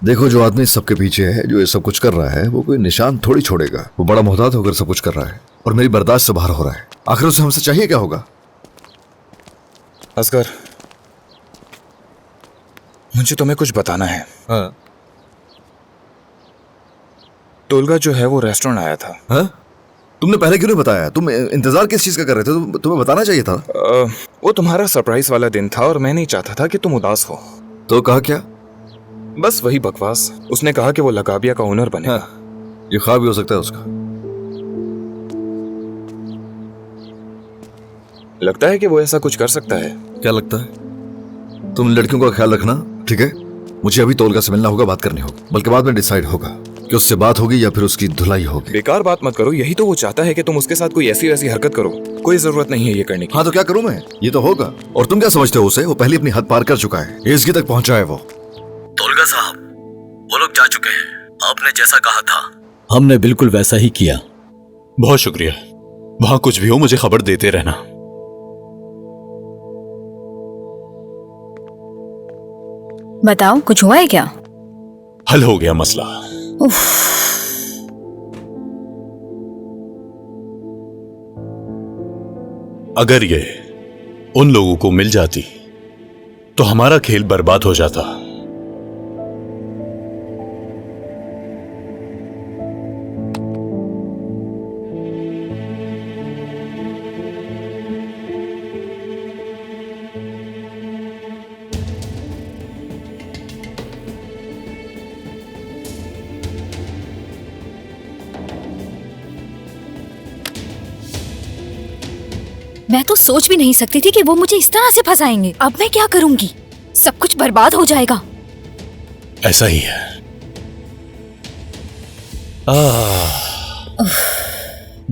देखो, जो आदमी सबके पीछे है, जो ये सब कुछ कर रहा है, वो कोई निशान थोड़ी छोड़ेगा। वो बड़ा मोहतात होकर सब कुछ कर रहा है और मेरी बर्दाश्त से बाहर हो रहा है। आखिर उसे हमसे चाहिए क्या होगा? असगर, मुझे तुम्हें कुछ बताना है। हाँ? टोलगा जो है वो रेस्टोरेंट आया था। हाँ? तुमने पहले क्यों नहीं बताया? तुम इंतजार किस चीज का कर रहे थे? तुम्हें बताना चाहिए था। वो तुम्हारा सरप्राइज वाला दिन था और मैं नहीं चाहता था कि तुम उदास हो। तो कहा क्या? बस वही बकवास। उसने कहा कि वो लगाबिया का ओनर बनेगा। हाँ, ये ख्वाब भी हो सकता है उसका। लगता है कि वो ऐसा कुछ कर सकता है। क्या लगता है? तुम लड़कियों का ख्याल रखना, ठीक है? मुझे अभी तोलगा से मिलना होगा, बात करनी होगी, बल्कि बाद में डिसाइड होगा कि उससे बात होगी या फिर उसकी धुलाई होगी। बेकार बात मत करो, यही तो वो चाहता है कि तुम उसके साथ कोई ऐसी वैसी हरकत करो। कोई जरूरत नहीं है ये करने की। हाँ, तो क्या करूं मैं? ये तो होगा। और तुम क्या समझते हो उसे? वो पहले अपनी हद पार कर चुका है, एजगी तक पहुंचा है वो। तोलगा साहब, वो लोग जा चुके हैं। आपने जैसा कहा था हमने बिल्कुल वैसा ही किया। बहुत शुक्रिया। वहां कुछ भी हो मुझे खबर देते रहना। बताओ, कुछ हुआ है क्या? हल हो गया मसला। उफ। अगर ये उन लोगों को मिल जाती तो हमारा खेल बर्बाद हो जाता। मैं तो सोच भी नहीं सकती थी कि वो मुझे इस तरह से फंसाएंगे। अब मैं क्या करूंगी? सब कुछ बर्बाद हो जाएगा। ऐसा ही है।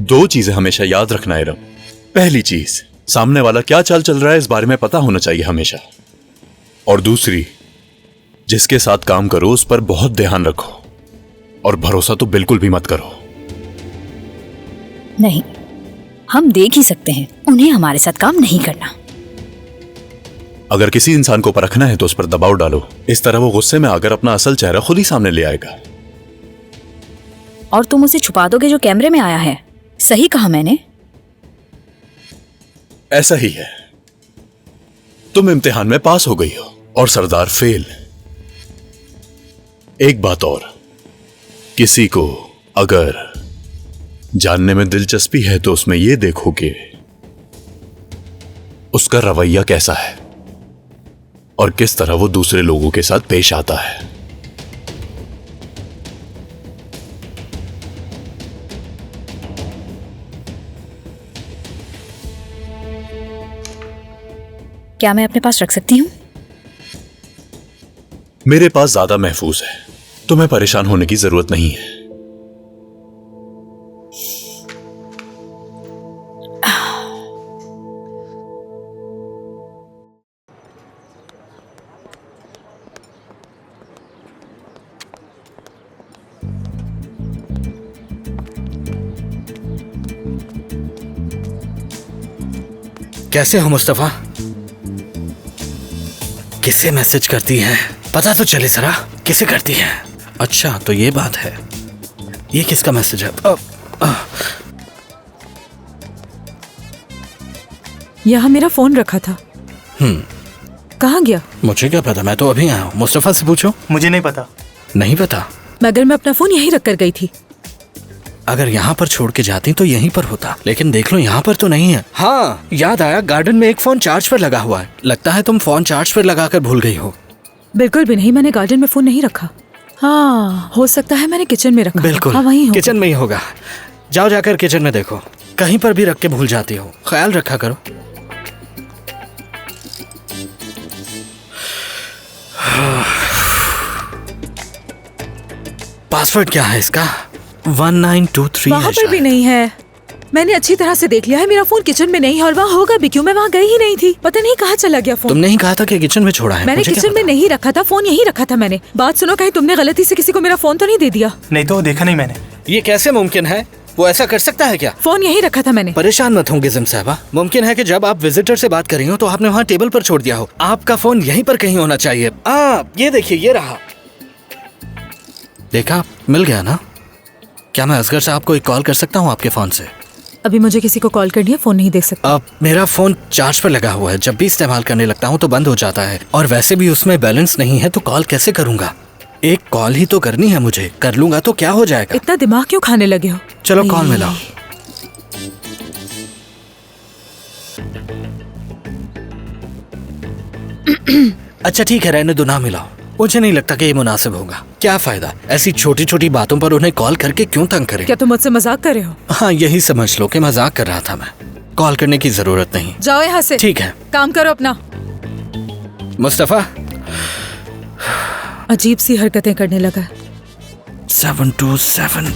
दो चीजें हमेशा याद रखना है, इरम। पहली चीज, सामने वाला क्या चाल चल रहा है इस बारे में पता होना चाहिए हमेशा। और दूसरी, जिसके साथ काम करो उस पर बहुत ध्यान रखो और भरोसा तो बिल्कुल भी मत करो। नहीं, हम देख ही सकते हैं, उन्हें हमारे साथ काम नहीं करना। अगर किसी इंसान को परखना है तो उस पर दबाव डालो। इस तरह वो गुस्से में आकर अपना असल चेहरा खुद ही सामने ले आएगा। और तुम उसे छुपा दोगे जो कैमरे में आया है। सही कहा मैंने। ऐसा ही है। तुम इम्तिहान में पास हो गई हो और सरदार फेल। एक बात और, किसी को अगर जानने में दिलचस्पी है तो उसमें यह देखो कि उसका रवैया कैसा है और किस तरह वो दूसरे लोगों के साथ पेश आता है। क्या मैं अपने पास रख सकती हूँ? मेरे पास ज्यादा महफूज है, तुम्हें परेशान होने की जरूरत नहीं है। कैसे हो मुस्तफा? किसे मैसेज करती हैं? पता तो चले जरा, किसे करती हैं? अच्छा, तो ये बात है। ये किसका मैसेज है? यहाँ मेरा फोन रखा था। कहाँ गया? मुझे क्या पता, मैं तो अभी आया हूँ। मुस्तफा से पूछो। मुझे नहीं पता। नहीं पता? मगर मैं अपना फोन यहीं रख कर गई थी। अगर यहाँ पर छोड़ के जाती तो यहीं पर होता, लेकिन देख लो यहाँ पर तो नहीं है। हाँ, याद आया, गार्डन में एक फोन चार्ज पर लगा हुआ है। लगता है तुम फोन चार्ज पर लगाकर भूल गई हो। बिल्कुल भी नहीं, मैंने गार्डन में फोन नहीं रखा। हाँ, हो सकता है मैंने किचन में रखा। बिल्कुल, हाँ, वहीं किचन में ही होगा। जाओ जाकर किचन में देखो, कहीं पर भी रख के भूल जाती हो। ख्याल रखा करो। पासवर्ड क्या है इसका? 1923। वहाँ पर भी नहीं है। मैंने अच्छी तरह से देख लिया है, मेरा फोन किचन में नहीं है और वहाँ होगा भी क्यों? मैं वहाँ गई ही नहीं थी, पता नहीं कहाँ चला गया फोन। तुमने ही कहा था कि किचन में छोड़ा है। मैंने किचन में नहीं रखा था, फोन यहीं रखा था मैंने। बात सुनो, कहीं तुमने गलती से किसी को मेरा फोन तो नहीं दे दिया? नहीं तो देखा नहीं मैंने। ये कैसे मुमकिन है? वो ऐसा कर सकता है क्या? फोन यहीं रखा था मैंने। परेशान मत होंगे जिम साहबा। मुमकिन है कि जब आप विजिटर से बात कर रही हो तो आपने वहाँ टेबल पर छोड़ दिया हो। आपका फोन यहीं पर कहीं होना चाहिए। ये देखिए, ये रहा। देखा, मिल गया ना। क्या मैं असगर साहब को एक कॉल कर सकता हूँ आपके फोन से? अभी मुझे किसी को कॉल करनी है, फोन नहीं देख सकता। अब मेरा फोन चार्ज पर लगा हुआ है, जब भी इस्तेमाल करने लगता हूँ तो बंद हो जाता है, और वैसे भी उसमें बैलेंस नहीं है, तो कॉल कैसे करूंगा? एक कॉल ही तो करनी है मुझे, कर लूंगा तो क्या हो जाएगा? इतना दिमाग क्यों खाने लगे हो? चलो कॉल मिलाओ। अच्छा ठीक है, रहने दो, ना मिलाओ। मुझे नहीं लगता कि ये मुनासिब होगा। क्या फायदा ऐसी छोटी छोटी बातों पर उन्हें कॉल करके क्यों तंग करें? क्या तुम मुझसे मजाक कर रहे हो? हाँ, यही समझ लो कि मजाक कर रहा था मैं। कॉल करने की जरूरत नहीं। जाओ यहाँ से। ठीक है, काम करो अपना। मुस्तफा। अजीब सी हरकतें करने लगा। 727।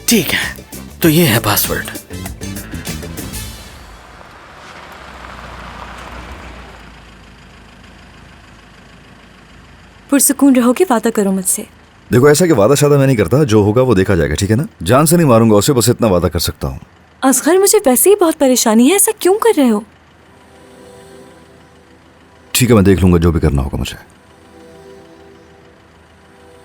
ठीक है, तो ये है पासवर्ड। पुरसुकून रहो कि वादा करो मुझसे। देखो, ऐसा कि वादा शादा मैं नहीं करता, जो होगा वो देखा जाएगा, ठीक है ना? जान से नहीं मारूंगा उसे, बस इतना वादा कर सकता हूँ। असगर, मुझे वैसे ही बहुत परेशानी है, ऐसा क्यों कर रहे हो? ठीक है, मैं देख लूंगा जो भी करना होगा मुझे।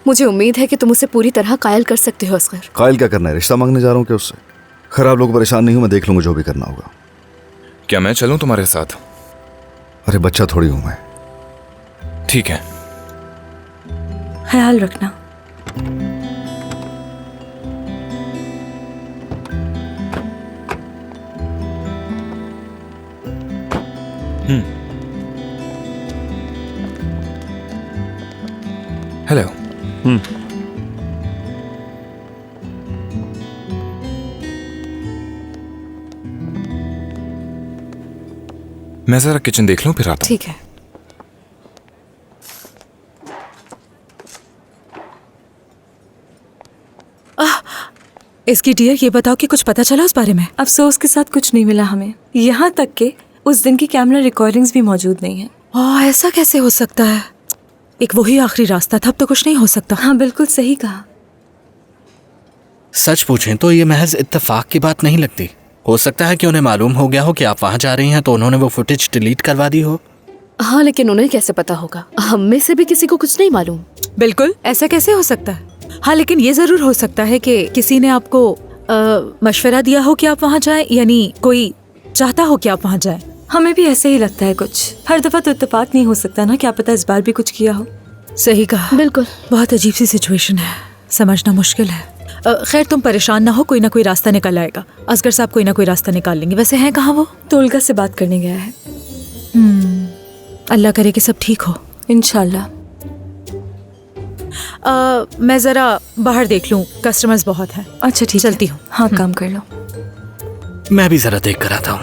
मुझे उम्मीद है कि तुम उसे पूरी तरह कायल कर सकते हो असगर। कायल क्या करना है? रिश्ता मांगने जा रहा हूँ क्या उससे? खराब लोग परेशान नहीं हूँ, मैं देख लूंगा जो भी करना होगा। क्या मैं चलूं तुम्हारे साथ? अरे बच्चा थोड़ी हूँ मैं। ठीक है। ख्याल रखना। हेलो। मैं जरा किचन देख लूं, फिर आता हूं। ठीक है। इसकी डियर, ये बताओ कि कुछ पता चला उस बारे में? अफसोस के साथ कुछ नहीं मिला हमें, यहाँ तक कि उस दिन की कैमरा रिकॉर्डिंग्स भी मौजूद नहीं है। ओह, ऐसा कैसे हो सकता है? एक वही आखिरी रास्ता था, अब तो कुछ नहीं हो सकता। हाँ, बिल्कुल सही कहा। सच पूछें तो ये महज इत्तेफाक की बात नहीं लगती। हो सकता है कि उन्हें मालूम हो गया हो कि आप वहां जा रही हैं, तो उन्होंने वो फुटेज डिलीट करवा दी हो। हाँ, लेकिन उन्हें कैसे पता होगा? हम में से भी किसी को कुछ नहीं मालूम। बिल्कुल, ऐसा कैसे हो सकता है? हाँ, लेकिन ये जरूर हो सकता है कि किसी ने आपको मशवरा दिया हो कि आप वहाँ जाएं, यानी कोई चाहता हो कि आप वहाँ जाएं। हमें भी ऐसे ही लगता है कुछ। हर दफा तो इत्तेफाक नहीं हो सकता ना, क्या पता इस बार भी कुछ किया हो। सही कहा। बिल्कुल। बहुत अजीब सी सिचुएशन है, समझना मुश्किल है। खैर, तुम परेशान ना हो, कोई ना कोई रास्ता निकल आएगा। असगर साहब कोई ना कोई रास्ता निकाल लेंगे। वैसे हैं कहाँ वो? तोलगा से बात करने गया है। अल्लाह करे कि सब ठीक हो। इंशाल्लाह। मैं जरा बाहर देख लूं, कस्टमर्स बहुत हैं। अच्छा ठीक, चलती हूँ। हाँ, काम कर लो। मैं भी जरा देख कर आता हूँ।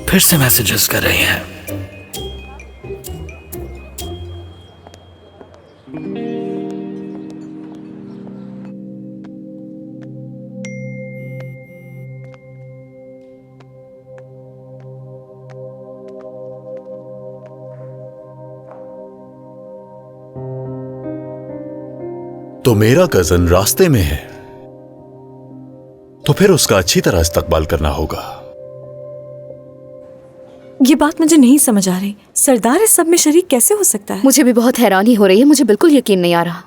फिर से मैसेजेस कर रही हैं। तो मेरा कजन रास्ते में है, तो फिर उसका अच्छी तरह इस्तकबाल करना होगा। ये बात मुझे नहीं समझ आ रही, सरदार इस सब में शरीक कैसे हो सकता है? मुझे भी बहुत हैरानी हो रही है, मुझे बिल्कुल यकीन नहीं आ रहा।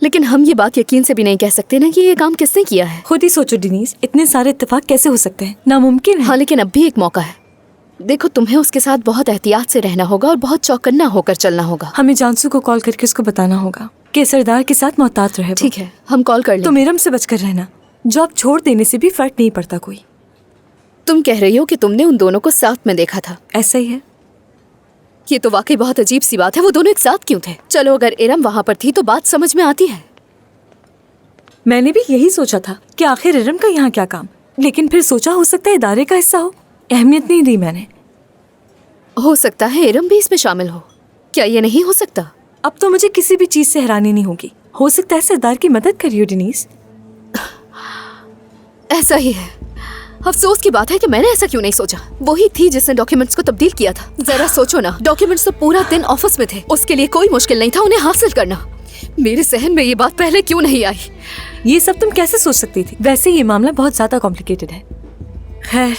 लेकिन हम ये बात यकीन से भी नहीं कह सकते ना कि ये काम किसने किया है। खुद ही सोचो डिनीज, इतने सारे इत्तेफाक कैसे हो सकते हैं? नामुमकिन है। हाँ, लेकिन अब भी एक मौका है। देखो, तुम्हें उसके साथ बहुत एहतियात से रहना होगा और बहुत चौकन्ना होकर चलना होगा। हमें जानसू को कॉल करके उसको बताना होगा कि सरदार के साथ मोहतात रहे वो। ठीक है, हम कॉल कर तो लेंगे। मेरम से बचकर रहना। जॉब छोड़ देने से भी फर्क नहीं पड़ता कोई। तुम कह रही हो कि तुमने उन दोनों को साथ में देखा था? ऐसा ही है। ये तो वाकई बहुत अजीब सी बात है। वो दोनों एक साथ क्यों थे? चलो, अगर इरम वहां पर थी तो बात समझ में आती है। मैंने भी यही सोचा था कि आखिर इरम का यहाँ क्या काम, लेकिन फिर सोचा हो सकता है इदारे का हिस्सा हो। अहमियत नहीं दी मैंने। हो सकता है इरम भी इसमें शामिल हो। क्या ये नहीं हो सकता? अब तो मुझे किसी भी चीज से हैरानी नहीं होगी। हो सकता है सरदार की मदद करियो डिनीस। ऐसा ही है। अफसोस की बात है कि मैंने ऐसा क्यों नहीं सोचा। वही थी जिसने डॉक्यूमेंट्स को तब्दील किया था। जरा सोचो ना, डॉक्यूमेंट्स तो पूरा दिन ऑफिस में थे, उसके लिए कोई मुश्किल नहीं था उन्हें हासिल करना। मेरे जहन में ये बात पहले क्यों नहीं आई? ये सब तुम कैसे सोच सकती थी? वैसे ये मामला बहुत ज्यादा कॉम्प्लिकेटेड है। खैर,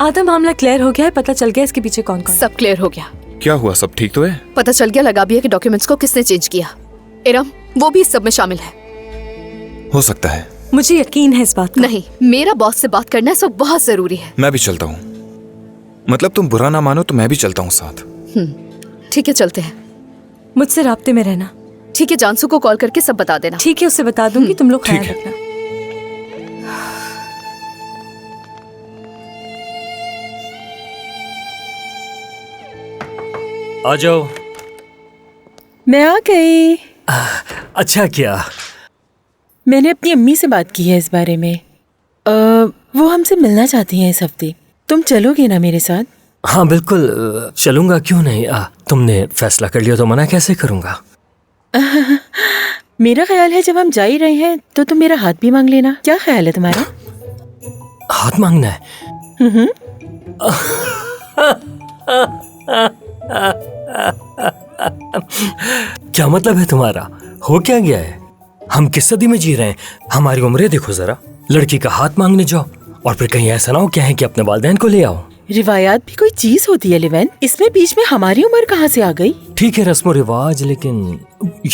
आधा मामला क्लियर हो गया है, पता चल गया इसके पीछे कौन कौन। सब क्लियर हो गया। क्या हुआ, सब ठीक तो है? पता चल गया लगाबिया के डॉक्यूमेंट्स को किसने चेंज किया। इरम, वो भी इस सब में शामिल है। हो सकता है। मुझे यकीन है इस बात का। नहीं, मेरा बॉस से बात करना सब बहुत जरूरी है। मैं भी चलता हूँ। मतलब तुम बुरा ना मानो तो मैं भी चलता हूँ साथ। ठीक है, चलते हैं। मुझसे राब्ते में रहना। ठीक है, जानसू को कॉल करके सब बता देना। ठीक है, उससे बता दूंगी, तुम लोग ख्याल रखना। आ जाओ। मैं आ गई। अच्छा किया। मैंने अपनी अम्मी से बात की है इस बारे में। वो हमसे मिलना चाहती हैं इस हफ्ते। तुम चलोगे ना मेरे साथ? हाँ बिल्कुल, चलूंगा, क्यों नहीं। तुमने फैसला कर लिया तो मना कैसे करूंगा। मेरा ख्याल है जब हम जा ही रहे हैं तो तुम मेरा हाथ भी मांग लेना। क्या ख्याल है तुम्हारा? हाथ मांगना है? क्या मतलब है तुम्हारा? हो क्या गया है? हम किस सदी में जी रहे हैं? हमारी उम्रें देखो जरा। लड़की का हाथ मांगने जाओ और फिर कहीं ऐसा ना हो कहें कि अपने वालिदैन को ले आओ। रिवायात भी कोई चीज होती है लिवेन, इसमें बीच में हमारी उम्र कहाँ से आ गई? ठीक है, रस्म रिवाज, लेकिन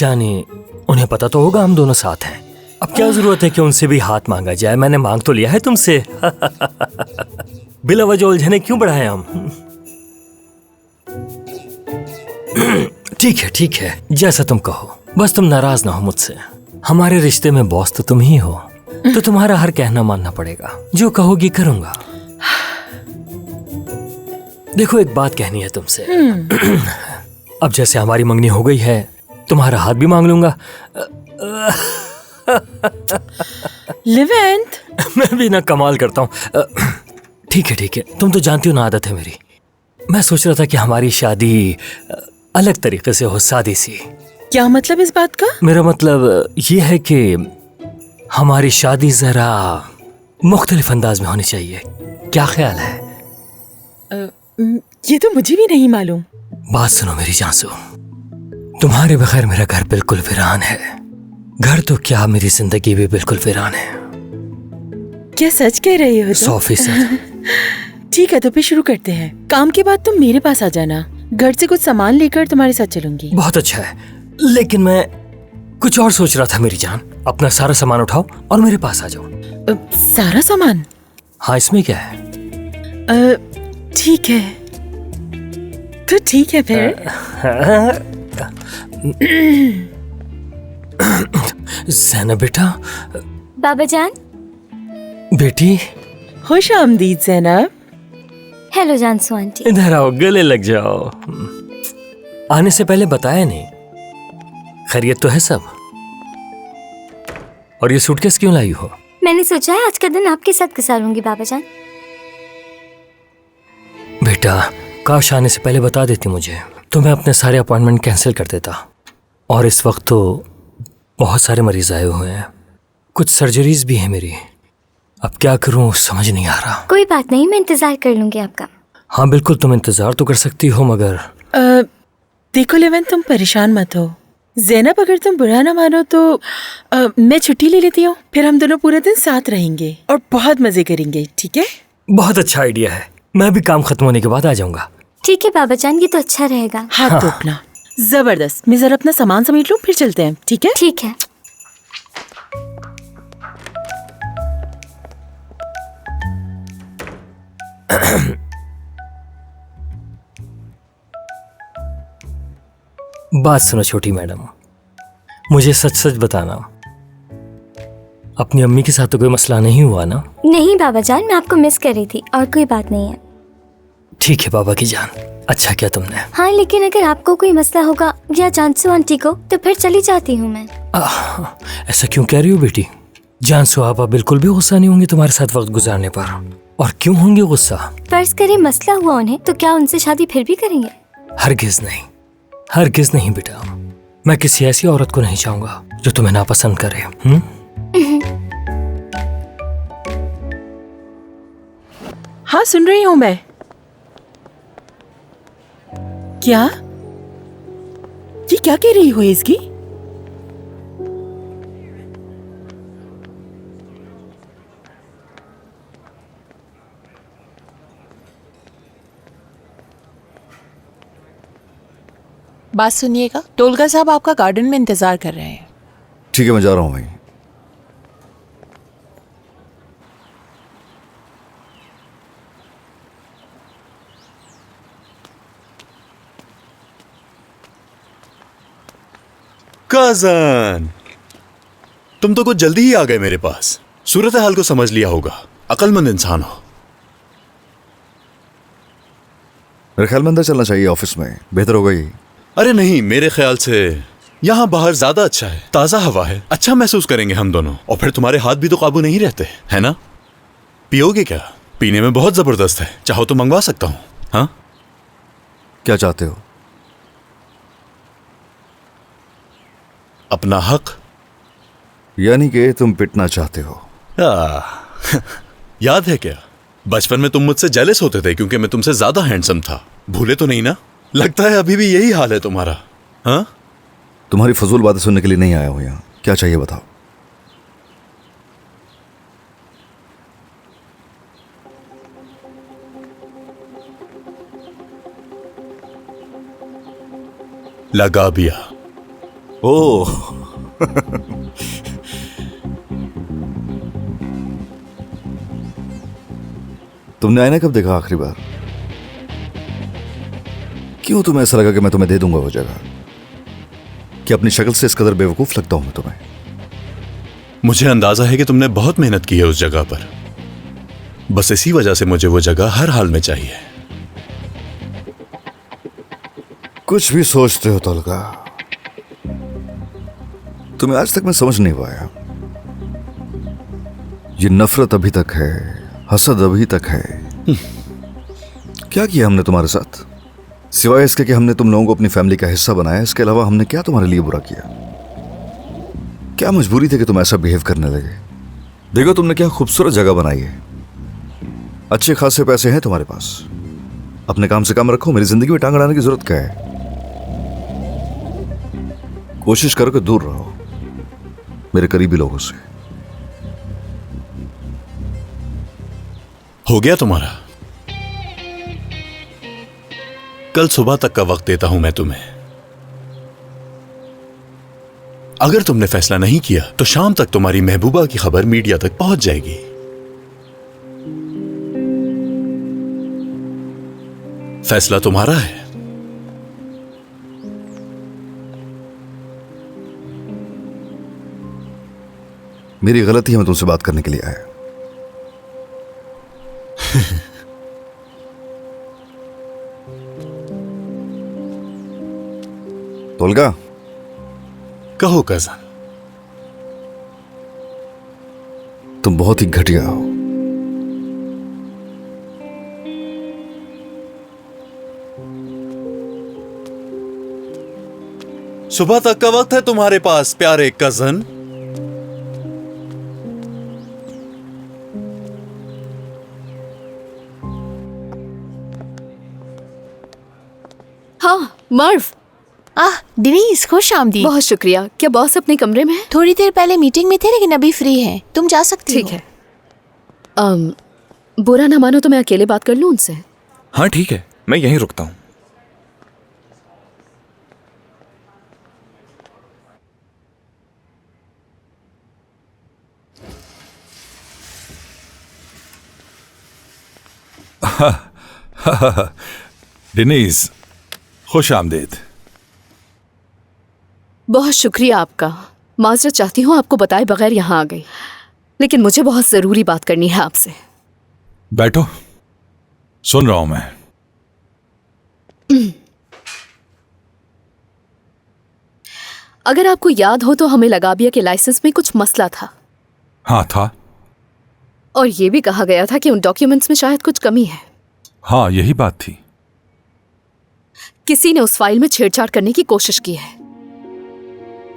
यानी उन्हें पता तो होगा हम दोनों साथ हैं। अब क्या जरूरत है कि उनसे भी हाथ मांगा जाए? मैंने मांग तो लिया है तुमसे। बिला वजह उलझने क्यों बढ़ाए हम? ठीक है, जैसा तुम कहो, बस तुम नाराज ना हो मुझसे। हमारे रिश्ते में बॉस तो तुम ही हो, तो तुम्हारा हर कहना मानना पड़ेगा। जो कहोगी करूंगा। देखो, एक बात कहनी है तुमसे। अब जैसे हमारी मंगनी हो गई है, तुम्हारा हाथ भी मांग लूंगा। लिवेंट, मैं भी ना कमाल करता हूँ। ठीक है, तुम तो जानती हो ना आदत है मेरी। मैं सोच रहा था कि हमारी शादी अलग तरीके से हो, सादी सी। क्या मतलब इस बात का? मेरा मतलब ये है कि हमारी शादी जरा मुख्तलिफ अंदाज में होनी चाहिए। क्या ख्याल है? ये तो मुझे भी नहीं मालूम। बात सुनो मेरी जानसू, तुम्हारे बगैर मेरा घर बिल्कुल वीरान है। घर तो क्या, मेरी जिंदगी भी बिल्कुल वीरान है। क्या सच कह रहे हो? 100%। ठीक है, तो फिर शुरू करते हैं। काम के बाद तुम मेरे पास आ जाना। घर से कुछ सामान लेकर तुम्हारे साथ चलूंगी। बहुत अच्छा है, लेकिन मैं कुछ और सोच रहा था मेरी जान। अपना सारा सामान उठाओ और मेरे पास आ जाओ। सारा सामान? हाँ, इसमें क्या है? ठीक है, तो ठीक है फिर। ज़ैनब बेटा। बाबा जान। बेटी। खुश आमदीद ज़ैनब। Hello जानसू aunty. इधर आओ, गले लग जाओ। आने से पहले बताया नहीं। खैरियत तो है सब? और ये सूटकेस क्यों लाई हो? मैंने सोचा है आज का दिन आपके साथ गुजारूंगी बाबा जान। बेटा, काश आने से पहले बता देती मुझे, तो मैं अपने सारे अपॉइंटमेंट कैंसिल कर देता। और इस वक्त तो बहुत सारे मरीज आए हुए हैं, कुछ सर्जरीज भी है मेरी। अब क्या करूं समझ नहीं आ रहा। कोई बात नहीं, मैं इंतजार कर लूंगी आपका। हाँ बिल्कुल, तुम इंतजार तो कर सकती हो, मगर देखो लेवन, तुम परेशान मत हो। ज़ैनब, अगर तुम बुरा ना मानो तो मैं छुट्टी ले लेती हूँ। फिर हम दोनों पूरे दिन साथ रहेंगे और बहुत मजे करेंगे। ठीक है? बहुत अच्छा आइडिया है। मैं भी काम खत्म होने के बाद आ जाऊंगा। ठीक है बाबा जान, ये तो अच्छा रहेगा। हाथ तो अपना जबरदस्त। मैं जरा अपना सामान समेट लूं, फिर चलते हैं। ठीक है? ठीक है। बात सुनो छोटी मैडम, मुझे सच सच बताना, अपनी अम्मी के साथ तो कोई मसला नहीं हुआ ना? नहीं बाबा जान, मैं आपको मिस कर रही थी और कोई बात नहीं है। ठीक है बाबा की जान, अच्छा किया तुमने। हाँ, लेकिन अगर आपको कोई मसला होगा या जानसू आंटी को, तो फिर चली जाती हूँ मैं। ऐसा क्यों कह रही हो बेटी? जानसू आपा बिल्कुल भी गुस्सा नहीं होंगे तुम्हारे साथ वक्त गुजारने पर। और क्यों होंगे गुस्सा? फर्ज करे मसला हुआ उन्हें, तो क्या उनसे शादी फिर भी करेंगे? हरगिज नहीं, हरगिज नहीं बेटा। मैं किसी ऐसी औरत को नहीं चाहूंगा जो तुम्हें नापसंद करे। हाँ सुन रही हूं मैं। क्या? ये क्या कह रही हो इसकी? बात सुनिएगा, टोलगा साहब आपका गार्डन में इंतजार कर रहे हैं। ठीक है, मैं जा रहा हूं भाई। कजन, तुम तो कुछ जल्दी ही आ गए मेरे पास। सूरत हाल को समझ लिया होगा, अक्लमंद इंसान हो। मेरे ख्याल में अंदर चलना चाहिए, ऑफिस में बेहतर होगा ये। अरे नहीं, मेरे ख्याल से यहाँ बाहर ज्यादा अच्छा है, ताजा हवा है, अच्छा महसूस करेंगे हम दोनों। और फिर तुम्हारे हाथ भी तो काबू नहीं रहते, है ना? पियोगे क्या? पीने में बहुत जबरदस्त है, चाहो तो मंगवा सकता हूँ। हाँ, क्या चाहते हो? अपना हक। यानी कि तुम पिटना चाहते हो? याद है क्या, बचपन में तुम मुझसे जेलस होते थे क्योंकि मैं तुमसे ज्यादा हैंडसम था। भूले तो नहीं ना? लगता है अभी भी यही हाल है तुम्हारा। हाँ, तुम्हारी फजूल बातें सुनने के लिए नहीं आया हूं यहाँ। क्या चाहिए बताओ। लगा बिया। ओह तुमने आईना कब देखा आखिरी बार? क्यों तुम्हें ऐसा लगा कि मैं तुम्हें दे दूंगा वो जगह? कि अपनी शक्ल से इस कदर बेवकूफ लगता हूं मैं तुम्हें? मुझे अंदाजा है कि तुमने बहुत मेहनत की है उस जगह पर। बस इसी वजह से मुझे वो जगह हर हाल में चाहिए। कुछ भी सोचते हो तोलगा, तुम्हें आज तक मैं समझ नहीं पाया। ये नफरत अभी तक है, हसद अभी तक है। क्या किया हमने तुम्हारे साथ? सिवाय इसके कि हमने तुम लोगों को अपनी फैमिली का हिस्सा बनाया, इसके अलावा हमने क्या तुम्हारे लिए बुरा किया? क्या मजबूरी थी कि तुम ऐसा बिहेव करने लगे? देखो तुमने क्या खूबसूरत जगह बनाई है, अच्छे खासे पैसे हैं तुम्हारे पास, अपने काम से काम रखो। मेरी जिंदगी में टांग अड़ाने की जरूरत क्या है? कोशिश करो कि दूर रहो मेरे करीबी लोगों से। हो गया तुम्हारा? कल सुबह तक का वक्त देता हूं मैं तुम्हें। अगर तुमने फैसला नहीं किया तो शाम तक तुम्हारी महबूबा की खबर मीडिया तक पहुंच जाएगी। फैसला तुम्हारा है। मेरी गलती है, मैं तुमसे बात करने के लिए आया। तोलगा, कहो कजन। तुम बहुत ही घटिया हो। सुबह तक का वक्त है तुम्हारे पास प्यारे कजन। हाँ मर्व। डेनीज, खुश आमदीद। बहुत शुक्रिया। क्या बॉस अपने कमरे में है? थोड़ी देर पहले मीटिंग में थे लेकिन अभी फ्री है, तुम जा सकती हो। ठीक है। बुरा ना मानो तो मैं अकेले बात कर लूं उनसे? हाँ ठीक है, मैं यहीं रुकता हूँ। डेनीज, खुश आमदीद। बहुत शुक्रिया आपका। माजरत चाहती हूँ, आपको बताए बगैर यहाँ आ गई, लेकिन मुझे बहुत जरूरी बात करनी है आपसे। बैठो, सुन रहा हूं मैं। अगर आपको याद हो तो हमें लगाबिया के लाइसेंस में कुछ मसला था। हाँ था। और ये भी कहा गया था कि उन डॉक्यूमेंट्स में शायद कुछ कमी है। हाँ, यही बात थी। किसी ने उस फाइल में छेड़छाड़ करने की कोशिश की है।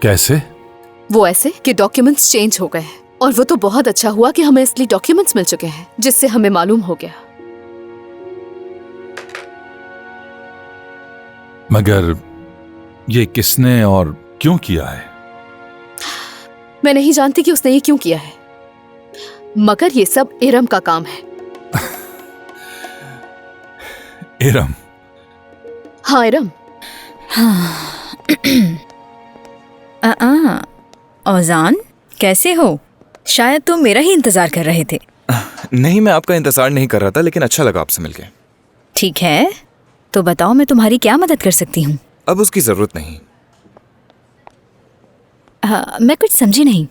कैसे? वो ऐसे कि डॉक्यूमेंट्स चेंज हो गए हैं। और वो तो बहुत अच्छा हुआ कि हमें असली डॉक्यूमेंट्स मिल चुके हैं, जिससे हमें मालूम हो गया मगर ये किसने और क्यों किया है? मैं नहीं जानती कि उसने ये क्यों किया है, मगर ये सब इरम का काम है। इरम? हाँ इरम। औजान, कैसे हो? शायद तुम मेरा ही इंतजार कर रहे थे। नहीं, मैं आपका इंतजार नहीं कर रहा था, लेकिन अच्छा लगा आपसे मिलके। ठीक है, तो बताओ मैं तुम्हारी क्या मदद कर सकती हूँ? अब उसकी जरूरत नहीं। मैं कुछ समझी नहीं।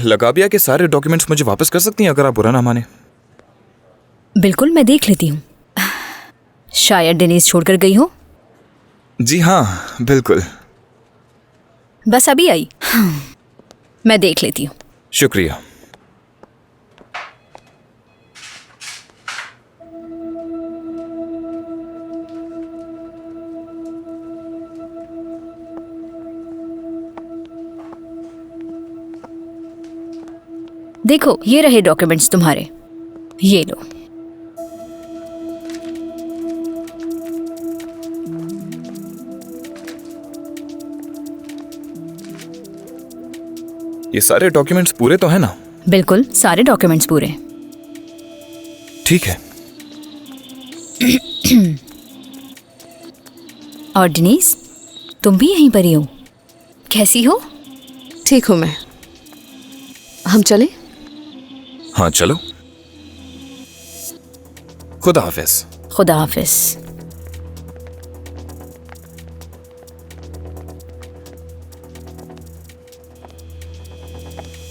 लगाबिया के सारे डॉक्यूमेंट्स मुझे वापस कर सकती हैं अगर आप बुरा ना माने। बिल्कुल, मैं देख लेती हूँ। शायद डेनिस छोड़कर गई हो। जी हाँ, बिल्कुल। बस अभी आई। मैं देख लेती हूँ। शुक्रिया। देखो, ये रहे डॉक्यूमेंट्स तुम्हारे, ये लो। ये सारे डॉक्यूमेंट्स पूरे तो हैं ना? बिल्कुल, सारे डॉक्यूमेंट्स पूरे। ठीक है। और डेनिस, तुम भी यहीं पर ही हो? कैसी हो? ठीक हूँ मैं। हम चले? हाँ चलो। खुदा हाफिज। खुदा हाफिज।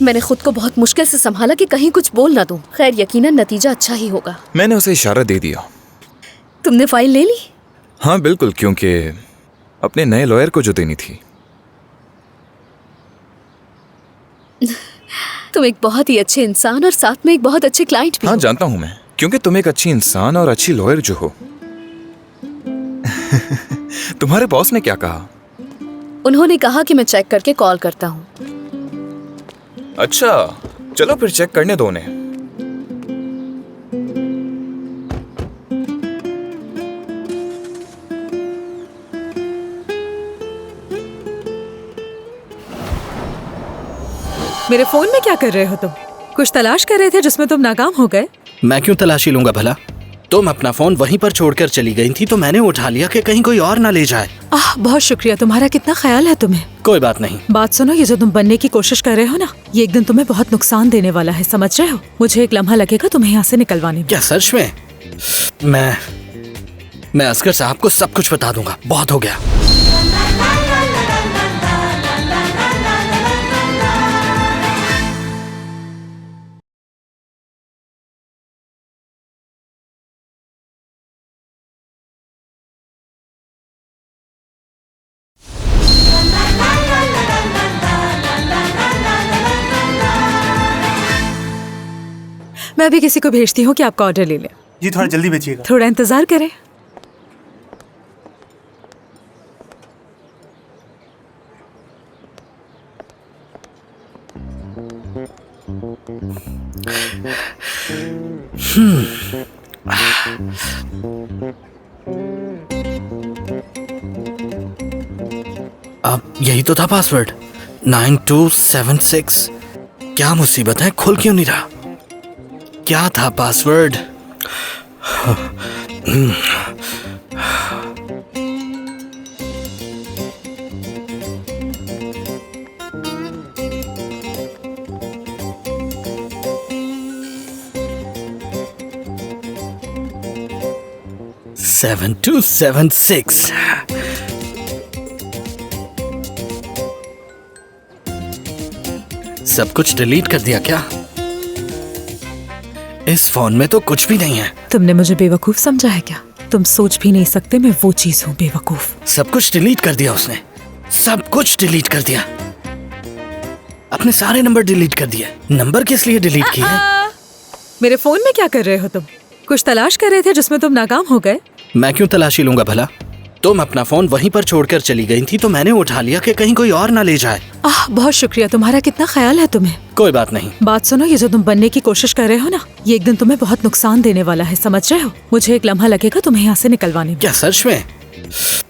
मैंने खुद को बहुत मुश्किल से संभाला कि कहीं कुछ बोल ना दूं। खैर, यकीनन नतीजा अच्छा ही होगा। मैंने उसे इशारा दे दिया। तुमने फाइल ले ली? हाँ बिल्कुल, क्योंकि अपने नए लॉयर को जो देनी थी। तुम एक बहुत ही अच्छे इंसान और साथ में एक बहुत अच्छे क्लाइंट भी हाँ हो। जानता हूं मैं, क्योंकि तुम एक अच्छी इंसान और अच्छी लॉयर जो हो। तुम्हारे बॉस ने क्या कहा? उन्होंने कहा कि मैं चेक करके कॉल करता हूँ। अच्छा, चलो फिर चेक करने दो उन्हें। मेरे फोन में क्या कर रहे हो तुम? कुछ तलाश कर रहे थे जिसमें तुम नाकाम हो गए। मैं क्यों तलाशी लूंगा भला? तुम अपना फोन वहीं पर छोड़कर चली गई थी तो मैंने उठा लिया कि कहीं कोई और ना ले जाए। बहुत शुक्रिया, तुम्हारा कितना ख्याल है तुम्हें। कोई बात नहीं। बात सुनो, ये जो तुम बनने की कोशिश कर रहे हो ना, ये एक दिन तुम्हें बहुत नुकसान देने वाला है, समझ रहे हो? मुझे एक लम्हा लगेगा तुम्हें यहाँ से निकलवाने में। क्या सच में? मैं असगर साहब को सब कुछ बता दूंगा। बहुत हो गया। मैं अभी किसी को भेजती हूँ कि आपका ऑर्डर ले ले। जी थोड़ा जल्दी भेजिएगा। थोड़ा इंतजार करें। अब यही तो था पासवर्ड, 9276। क्या मुसीबत है, खुल क्यों नहीं रहा? क्या था पासवर्ड? सेवन 276। सब कुछ डिलीट कर दिया क्या? इस फोन में तो कुछ भी नहीं है। तुमने मुझे बेवकूफ समझा है क्या? तुम सोच भी नहीं सकते मैं वो चीज हूँ बेवकूफ। सब कुछ डिलीट कर दिया उसने, सब कुछ डिलीट कर दिया। अपने सारे नंबर डिलीट कर दिए। नंबर किस लिए डिलीट किए? मेरे फोन में क्या कर रहे हो तुम? कुछ तलाश कर रहे थे जिसमें तुम नाकाम हो गए। मैं क्यों तलाशी लूंगा भला? तुम अपना फोन वहीं पर छोड़कर चली गई थी तो मैंने उठा लिया कि कहीं कोई और ना ले जाए। बहुत शुक्रिया, तुम्हारा कितना ख्याल है तुम्हें। कोई बात नहीं। बात सुनो, ये जो तुम बनने की कोशिश कर रहे हो ना, ये एक दिन तुम्हें बहुत नुकसान देने वाला है, समझ रहे हो? मुझे एक लम्हा लगेगा तुम्हें यहाँ से निकलवाने में। क्या सच में?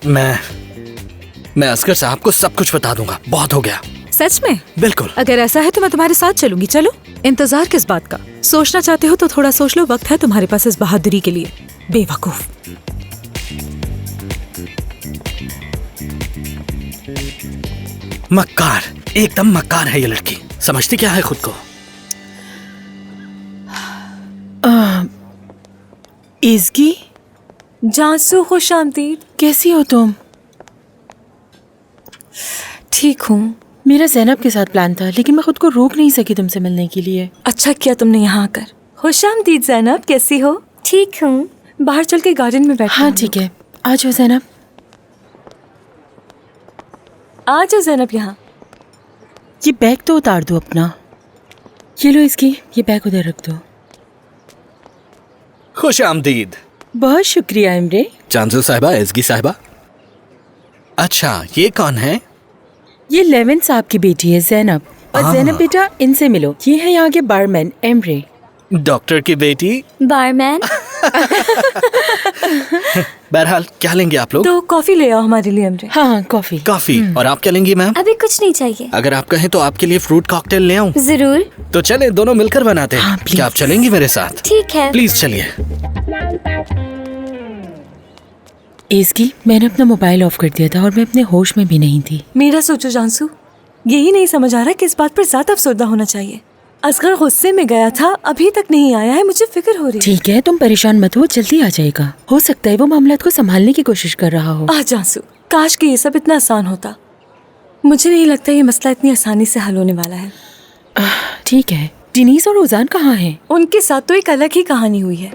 मैं असगर साहब को सब कुछ बता दूंगा। बहुत हो गया। सच में? बिल्कुल। अगर ऐसा है तो मैं तुम्हारे साथ चलूंगी। चलो, इंतजार किस बात का? सोचना चाहते हो तो थोड़ा सोच लो, वक्त है तुम्हारे पास इस बहादुरी के लिए। बेवकूफ। मक्कार, एकदम मक्कार है ये लड़की। समझती क्या है खुद को? इज़गी, जांसू, खुश आमदीद। कैसी हो तुम? ठीक हूँ। मेरा ज़ैनब के साथ प्लान था, लेकिन मैं खुद को रोक नहीं सकी तुमसे मिलने के लिए। अच्छा किया तुमने यहाँ आकर। खुश आमदीद ज़ैनब, कैसी हो? ठीक हूँ। बाहर चल के गार्डन में बैठ। हाँ ठीक है, आ जाओ ज़ैनब। आ जाओ ज़ैनब यहाँ। ये बैग तो उतार दो अपना। ये लो इसकी, ये बैग उधर रख दो। खुश आमदीद। बहुत शुक्रिया इमरे। चांसू साहिबा, एसगी साहिबा। अच्छा, ये कौन है? ये लेवन साहब की बेटी है ज़ैनब। और ज़ैनब बेटा, इनसे मिलो। ये है यहाँ के बारमैन एमरे। डॉक्टर की बेटी। बारमैन। बहरहाल, क्या लेंगे आप लोग? तो कॉफी ले आओ हमारे लिए एमरे। हाँ, कॉफी। कॉफी। और आप क्या लेंगी मैम? अभी कुछ नहीं चाहिए। अगर आप कहें तो आपके लिए फ्रूट कॉकटेल ले आऊं? जरूर। तो चले दोनों मिलकर बनाते हैं। क्या आप चलेंगी मेरे साथ? ठीक है। प्लीज चलिए। इसकी, मैंने अपना मोबाइल ऑफ कर दिया था और मैं अपने होश में भी नहीं थी। मेरा सोचो जानसू, यही नहीं समझ आ रहा कि इस बात पर ज्यादा अफसरदा होना चाहिए। असगर गुस्से में गया था, अभी तक नहीं आया है, मुझे फिक्र हो रही है। ठीक है, तुम परेशान मत हो, जल्दी आ जाएगा। हो सकता है वो मामला को संभालने की कोशिश कर रहा हो। जानसू, काश कि ये सब इतना आसान होता। मुझे नहीं लगता ये मसला इतनी आसानी से हल होने वाला है। ठीक है, डिनीज और रोजान कहाँ हैं? उनके साथ तो एक अलग ही कहानी हुई है।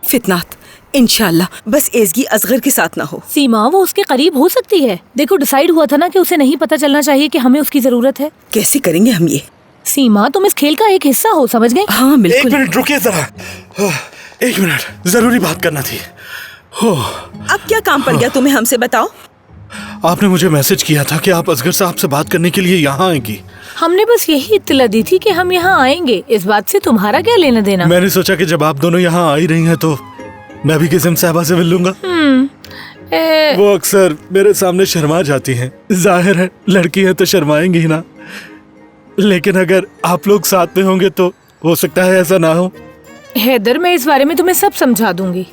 फितनात, इंशाल्लाह बस एज़गी असगर के साथ ना हो। सीमा, वो उसके करीब हो सकती है। देखो, डिसाइड हुआ था ना कि उसे नहीं पता चलना चाहिए कि हमें उसकी जरूरत है। कैसे करेंगे हम ये? सीमा, तुम इस खेल का एक हिस्सा हो, समझ गए? हाँ बिल्कुल। 1 मिनट रुकिए जरा। 1 मिनट, जरूरी बात करना थी। अब क्या काम पड़ गया तुम्हें, हमसे बताओ। आपने मुझे मैसेज किया था कि आप असगर साहब से बात करने के लिए यहाँ आएंगी। हमने बस यही इत्तला दी थी कि हम यहाँ आएंगे। इस बात से तुम्हारा क्या लेना देना? मैंने सोचा कि जब आप दोनों यहाँ आ ही रही हैं तो मैं भी किस्म साहबा से मिल लूंगा। वो अक्सर मेरे सामने शर्मा जाती हैं। जाहिर है लड़की है तो शर्माएंगी ही ना, लेकिन अगर आप लोग साथ में होंगे तो हो सकता है ऐसा ना हो। हैदर, मैं इस बारे में तुम्हें सब समझा दूंगी।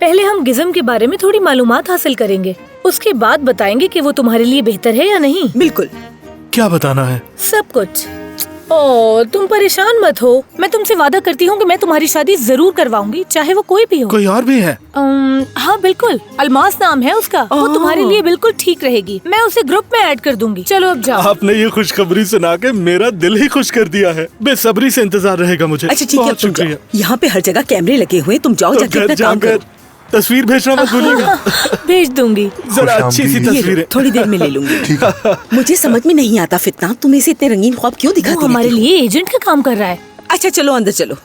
पहले हम गिज़म के बारे में थोड़ी मालूमात हासिल करेंगे, उसके बाद बताएंगे कि वो तुम्हारे लिए बेहतर है या नहीं। बिल्कुल। क्या बताना है? सब कुछ। ओ, तुम परेशान मत हो। मैं तुमसे वादा करती हूँ कि मैं तुम्हारी शादी जरूर करवाऊंगी, चाहे वो कोई भी हो। कोई और भी है? हाँ बिल्कुल, अलमास नाम है उसका। वो तुम्हारे लिए बिल्कुल ठीक रहेगी। मैं उसे ग्रुप में ऐड कर दूंगी। चलो अब जाओ। आपने ये खुशखबरी सुना के मेरा दिल ही खुश कर दिया है। बेसब्री से इंतजार रहेगा मुझे। अच्छा ठीक है, बहुत शुक्रिया। यहाँ पे हर जगह कैमरे लगे हुए, तुम जाओ जाके अपना काम करो। तस्वीर भेजना मत भूलिएगा। भेज दूंगी। जरा अच्छी सी तस्वीर है। थोड़ी देर में ले लूंगी। मुझे समझ में नहीं आता फितना, तुम इसे इतने रंगीन ख्वाब क्यों दिखाती रहती हो? हमारे लिए एजेंट का काम कर रहा है। अच्छा चलो अंदर चलो।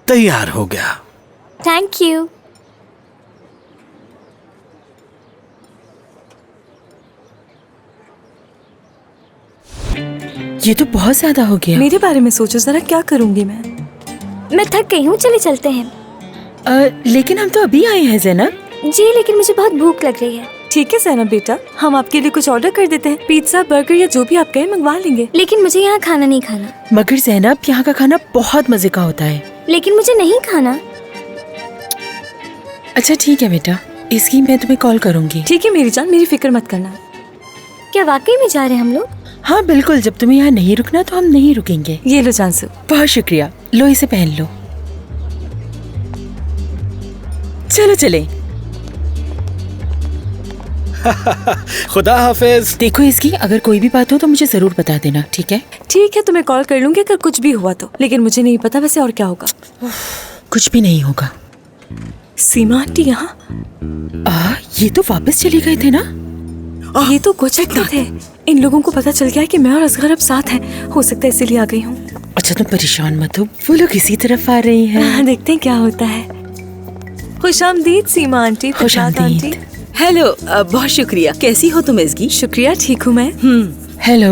तैयार हो गया। Thank you. ये तो बहुत ज्यादा हो गया। मेरे बारे में सोचो जरा, क्या करूंगी मैं थक गई हूँ, चले चलते हैं। लेकिन हम तो अभी आए हैं ज़ैनब। जी, लेकिन मुझे बहुत भूख लग रही है। ठीक है ज़ैनब बेटा, हम आपके लिए कुछ ऑर्डर कर देते हैं। पिज्जा, बर्गर या जो भी आप कहें मंगवा लेंगे। लेकिन मुझे यहाँ खाना नहीं खाना। मगर ज़ैनब, यहाँ का खाना बहुत मजे का होता है। लेकिन मुझे नहीं खाना। अच्छा ठीक है बेटा, इसकी मैं तुम्हें कॉल करूँगी। ठीक है मेरी जान, मेरी फिक्र मत करना। क्या वाकई में जा रहे हैं हम लोग? हाँ बिल्कुल, जब तुम्हें यहाँ नहीं रुकना तो हम नहीं रुकेंगे। ये लो जानसू। बहुत शुक्रिया, लो इसे पहन लो। चलो चले। खुदा हाफिज। देखो इसकी, अगर कोई भी बात हो तो मुझे जरूर बता देना, ठीक है? ठीक है, तुम्हें कॉल कर लूंगी अगर कुछ भी हुआ तो। लेकिन मुझे नहीं पता वैसे और क्या होगा। कुछ भी नहीं होगा। सीमा आंटी यहाँ? ये तो वापस चले गए थे ना? ये तो कोचक थे। इन लोगों को पता चल गया है कि मैं और असगर अब साथ हैं। हो सकता है इसीलिए आ गई हूँ। अच्छा तुम परेशान मत हो, वो लोग इसी तरफ आ रही हैं। देखते हैं क्या होता है। खुशामदीद सीमा आंटी। खुशामदीद। हेलो, बहुत शुक्रिया। कैसी हो तुम एज़गी? शुक्रिया, ठीक हूँ मैं। हेलो।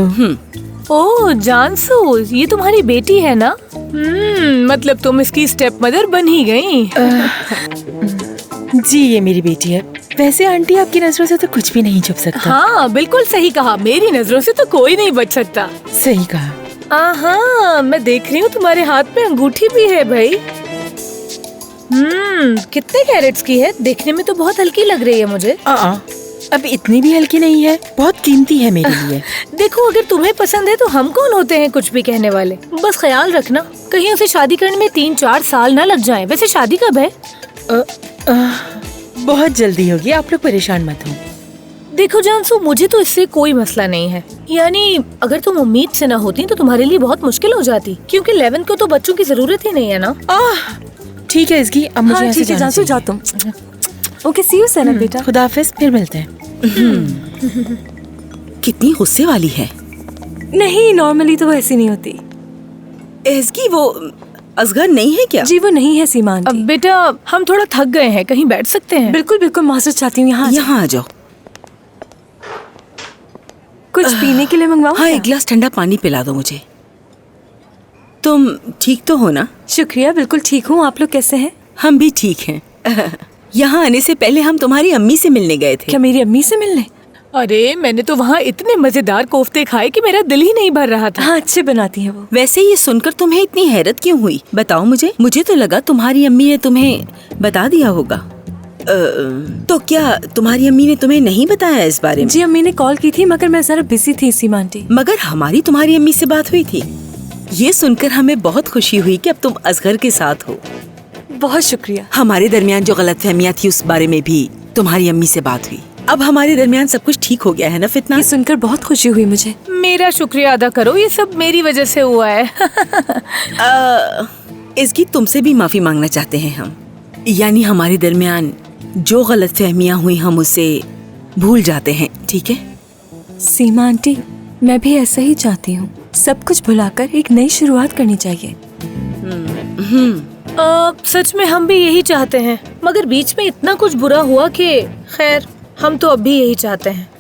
ओह जानसू, ये तुम्हारी बेटी है ना? मतलब तुम इसकी स्टेप मदर बन ही गई। जी ये मेरी बेटी है। वैसे आंटी आपकी नजरों से तो कुछ भी नहीं छुप सकता। हाँ बिल्कुल सही कहा, मेरी नजरों से तो कोई नहीं बच सकता। सही कहा। हाँ मैं देख रही हूँ तुम्हारे हाथ में अंगूठी भी है भाई। कितने कैरेट्स की है? देखने में तो बहुत हल्की लग रही है मुझे। अब इतनी भी हल्की नहीं है, बहुत कीमती है मेरे लिए। देखो अगर तुम्हें पसंद है तो हम कौन होते हैं कुछ भी कहने वाले। बस ख्याल रखना कहीं उसे शादी करने में 3-4 साल न लग जाएं। वैसे शादी कब है? बहुत जल्दी होगी, आप लोग परेशान मत हो। देखो जानसू, मुझे तो इससे कोई मसला नहीं है। यानी अगर तुम उम्मीद से ना होती तो तुम्हारे लिए बहुत मुश्किल हो जाती, क्योंकि 11 को तो बच्चों की जरूरत ही नहीं है ना। ठीक है इसकी, अब मुझे यहाँ से जाना जानसू जा तुम। ओके सी यू सैनब बेटा। खुदा हाफिज, फिर मिलते हैं। कितनी गुस्से वाली है। नहीं नॉर्मली तो वो ऐसी नहीं होती। एज़गी वो असगर नहीं है क्या? जी वो नहीं है सीमा आंटी। अब बेटा हम थोड़ा थक गए हैं, कहीं बैठ सकते हैं? बिल्कुल बिल्कुल माजरत चाहती हूँ, यहाँ आ जाओ। कुछ पीने के लिए मंगवाऊं? हाँ एक गिलास ठंडा पानी पिला दो मुझे। तुम ठीक तो हो ना? शुक्रिया, बिल्कुल ठीक हूँ। आप लोग कैसे हैं? हम भी ठीक हैं। यहाँ आने से पहले हम तुम्हारी अम्मी से मिलने गए थे। क्या मेरी अम्मी से मिलने? अरे मैंने तो वहाँ इतने मजेदार कोफ्ते खाए कि मेरा दिल ही नहीं भर रहा था। हाँ अच्छे बनाती हैं वो। वैसे ये सुनकर तुम्हें इतनी हैरत क्यों हुई? बताओ मुझे तो लगा तुम्हारी अम्मी ने तुम्हें बता दिया होगा। तो क्या तुम्हारी अम्मी ने तुम्हें नहीं बताया इस बारे में? जी अम्मी ने कॉल की थी मगर मैं जरा बिजी थी सीमा आंटी। मगर हमारी तुम्हारी अम्मी से बात हुई थी। ये सुनकर हमें बहुत खुशी हुई कि अब तुम असगर के साथ हो। बहुत शुक्रिया। हमारे दरमियान जो गलतफहमियां थी उस बारे में भी तुम्हारी अम्मी से बात हुई। अब हमारे दरमियान सब कुछ ठीक हो गया है ना फितना? ये सुनकर बहुत खुशी हुई मुझे। मेरा शुक्रिया अदा करो, ये सब मेरी वजह से हुआ है। इसकी तुमसे भी माफी मांगना चाहते हैं हम। यानी हमारे दरमियान जो गलतफहमियां हुई हम उसे भूल जाते हैं, ठीक है? सीमा आंटी मैं भी ऐसा ही चाहती हूँ, सब कुछ भुलाकर एक नई शुरुआत करनी चाहिए। सच में हम भी यही चाहते हैं, मगर बीच में इतना कुछ बुरा हुआ कि खैर हम तो अब भी यही चाहते हैं।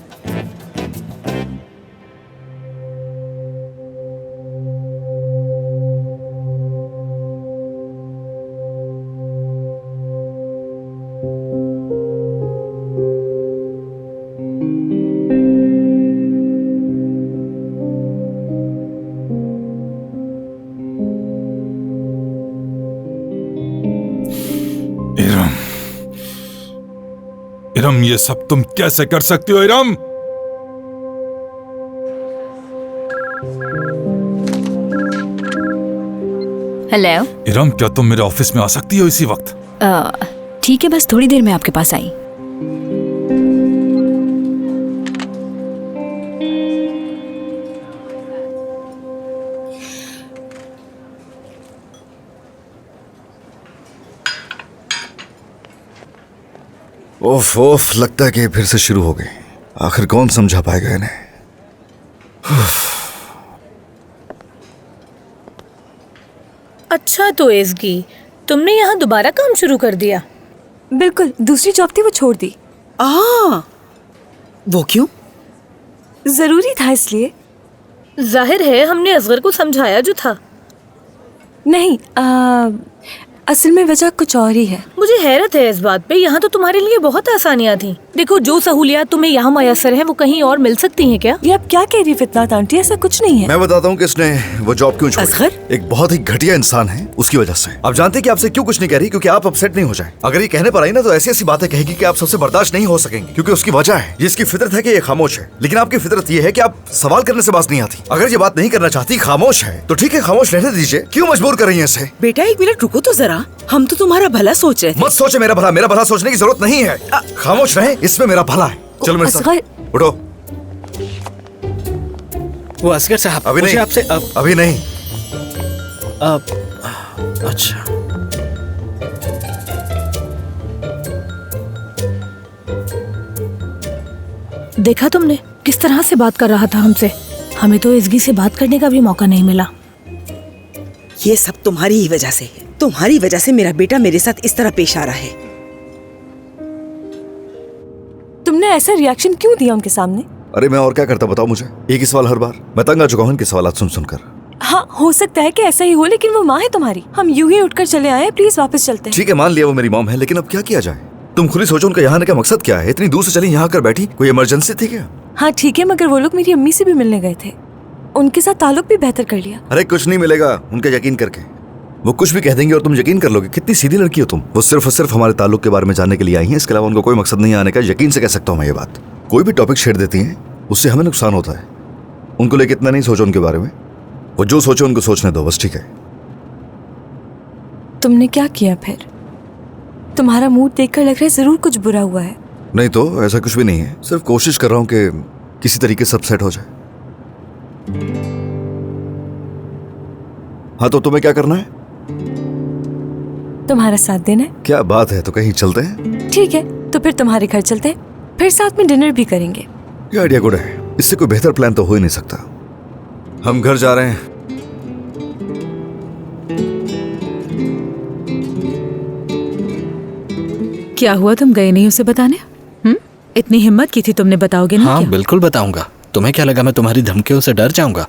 इरम, ये सब तुम कैसे कर सकती हो इरम? हेलो इरम, क्या तुम मेरे ऑफिस में आ सकती हो इसी वक्त? ठीक है, बस थोड़ी देर में आपके पास आई। ओफ लगता है कि फिर से शुरू हो गई। आखिर कौन समझा पाएगा इन्हें? अच्छा तो एज़गी, तुमने यहाँ दोबारा काम शुरू कर दिया? बिल्कुल, दूसरी जॉब थी वो छोड़ दी। वो क्यों? जरूरी था इसलिए। जाहिर है हमने असगर को समझाया जो था। नहीं असल में वजह कुछ और ही है। मुझे हैरत है इस बात पे, यहाँ तो तुम्हारे लिए बहुत आसानियाँ थी। देखो जो सहूलियात तुम्हें यहाँ मयसर है वो कहीं और मिल सकती हैं क्या? ये आप क्या कह रही फितनात आंटी, ऐसा कुछ नहीं है। मैं बताता हूँ कि इसने वो जॉब क्यों छोड़ी। असगर? एक बहुत ही घटिया इंसान है, उसकी वजह से। आप जानते हैं कि आपसे क्यों कुछ नहीं कह रही? क्योंकि आप अपसेट नहीं हो जाए। अगर ये कहने पर आई ना तो ऐसी ऐसी बातें कहेगी कि आप सबसे बर्दाश्त नहीं हो सकेंगे, क्योंकि उसकी वजह है। ये इसकी फितरत है कि ये खामोश है, लेकिन आपकी फितरत ये है कि आप सवाल करने से बात नहीं आती। अगर ये बात नहीं करना चाहती, खामोश है, तो ठीक है खामोश रहने दीजिए। क्यों मजबूर कर रही है इसे? बेटा एक मिनट रुको तो जरा, हम तो तुम्हारा भला सोच रहे थे। मत सोचे मेरा भला सोचने की जरूरत नहीं है। खामोश रहे, इसमें मेरा भला है। चलो मेरे साथ उठो। वो असगर साहब, अभी मुझे नहीं, आपसे अभी नहीं। अच्छा देखा तुमने किस तरह से बात कर रहा था हमसे। हमें तो एज़गी से बात करने का भी मौका नहीं मिला। ये सब तुम्हारी ही वजह से है। तुम्हारी वजह से मेरा बेटा मेरे साथ इस तरह पेश आ रहा है। तुमने ऐसा रिएक्शन क्यों दिया उनके सामने? अरे मैं और क्या करता बताओ मुझे, एक ही सवाल हर बार। मैं तंग आ चुका हूँ इनके सवालात सुन सुनकर। हाँ, हो सकता है कि ऐसा ही हो, लेकिन वो माँ है तुम्हारी। हम यूं ही उठकर चले आए, प्लीज वापस चलते हैं। ठीक है, मान लिया वो मेरी मॉम है, लेकिन अब क्या किया जाए? तुम खुद ही सोचो उनका यहाँ आने का मकसद क्या है? इतनी दूर से चली यहाँ आकर बैठी, कोई इमरजेंसी थी क्या? हाँ ठीक है, मगर वो लोग मेरी अम्मी से भी मिलने गए थे, उनके साथ ताल्लुक भी बेहतर कर लिया। अरे कुछ नहीं मिलेगा उनका यकीन करके, वो कुछ भी कह देंगे और तुम यकीन कर लोगे। कितनी सीधी लड़की हो तुम। वो सिर्फ और सिर्फ हमारे ताल्लुक के बारे में जानने के लिए आई हैं, इसके अलावा उनको कोई मकसद नहीं आने का। यकीन से कह सकता हूँ मैं ये बात। कोई भी टॉपिक छेड़ देती हैं उससे हमें नुकसान होता है। उनको लेकर इतना नहीं सोचो उनके बारे में, वो जो सोचो उनको सोचने दो बस, ठीक है? तुमने क्या किया फिर? तुम्हारा मूड देखकर लग रहा है जरूर कुछ बुरा हुआ है। नहीं तो ऐसा कुछ भी नहीं है, सिर्फ कोशिश कर रहा हूँ कि किसी तरीके से सब सेट हो जाए। हाँ तो तुम्हें क्या करना है? तुम्हारा साथ देना है। क्या बात है, तो कहीं चलते हैं? ठीक है, तो फिर तुम्हारे घर चलते हैं, फिर साथ में डिनर भी करेंगे। ये आइडिया गुड है, इससे कोई बेहतर प्लान तो हो ही नहीं सकता। हम घर जा रहे हैं। क्या हुआ, तुम गए नहीं उसे बताने? इतनी हिम्मत की थी तुमने, बताओगे नहीं? हाँ क्या? बिल्कुल बताऊंगा। तुम्हें क्या लगा मैं तुम्हारी धमकियों से डर जाऊंगा?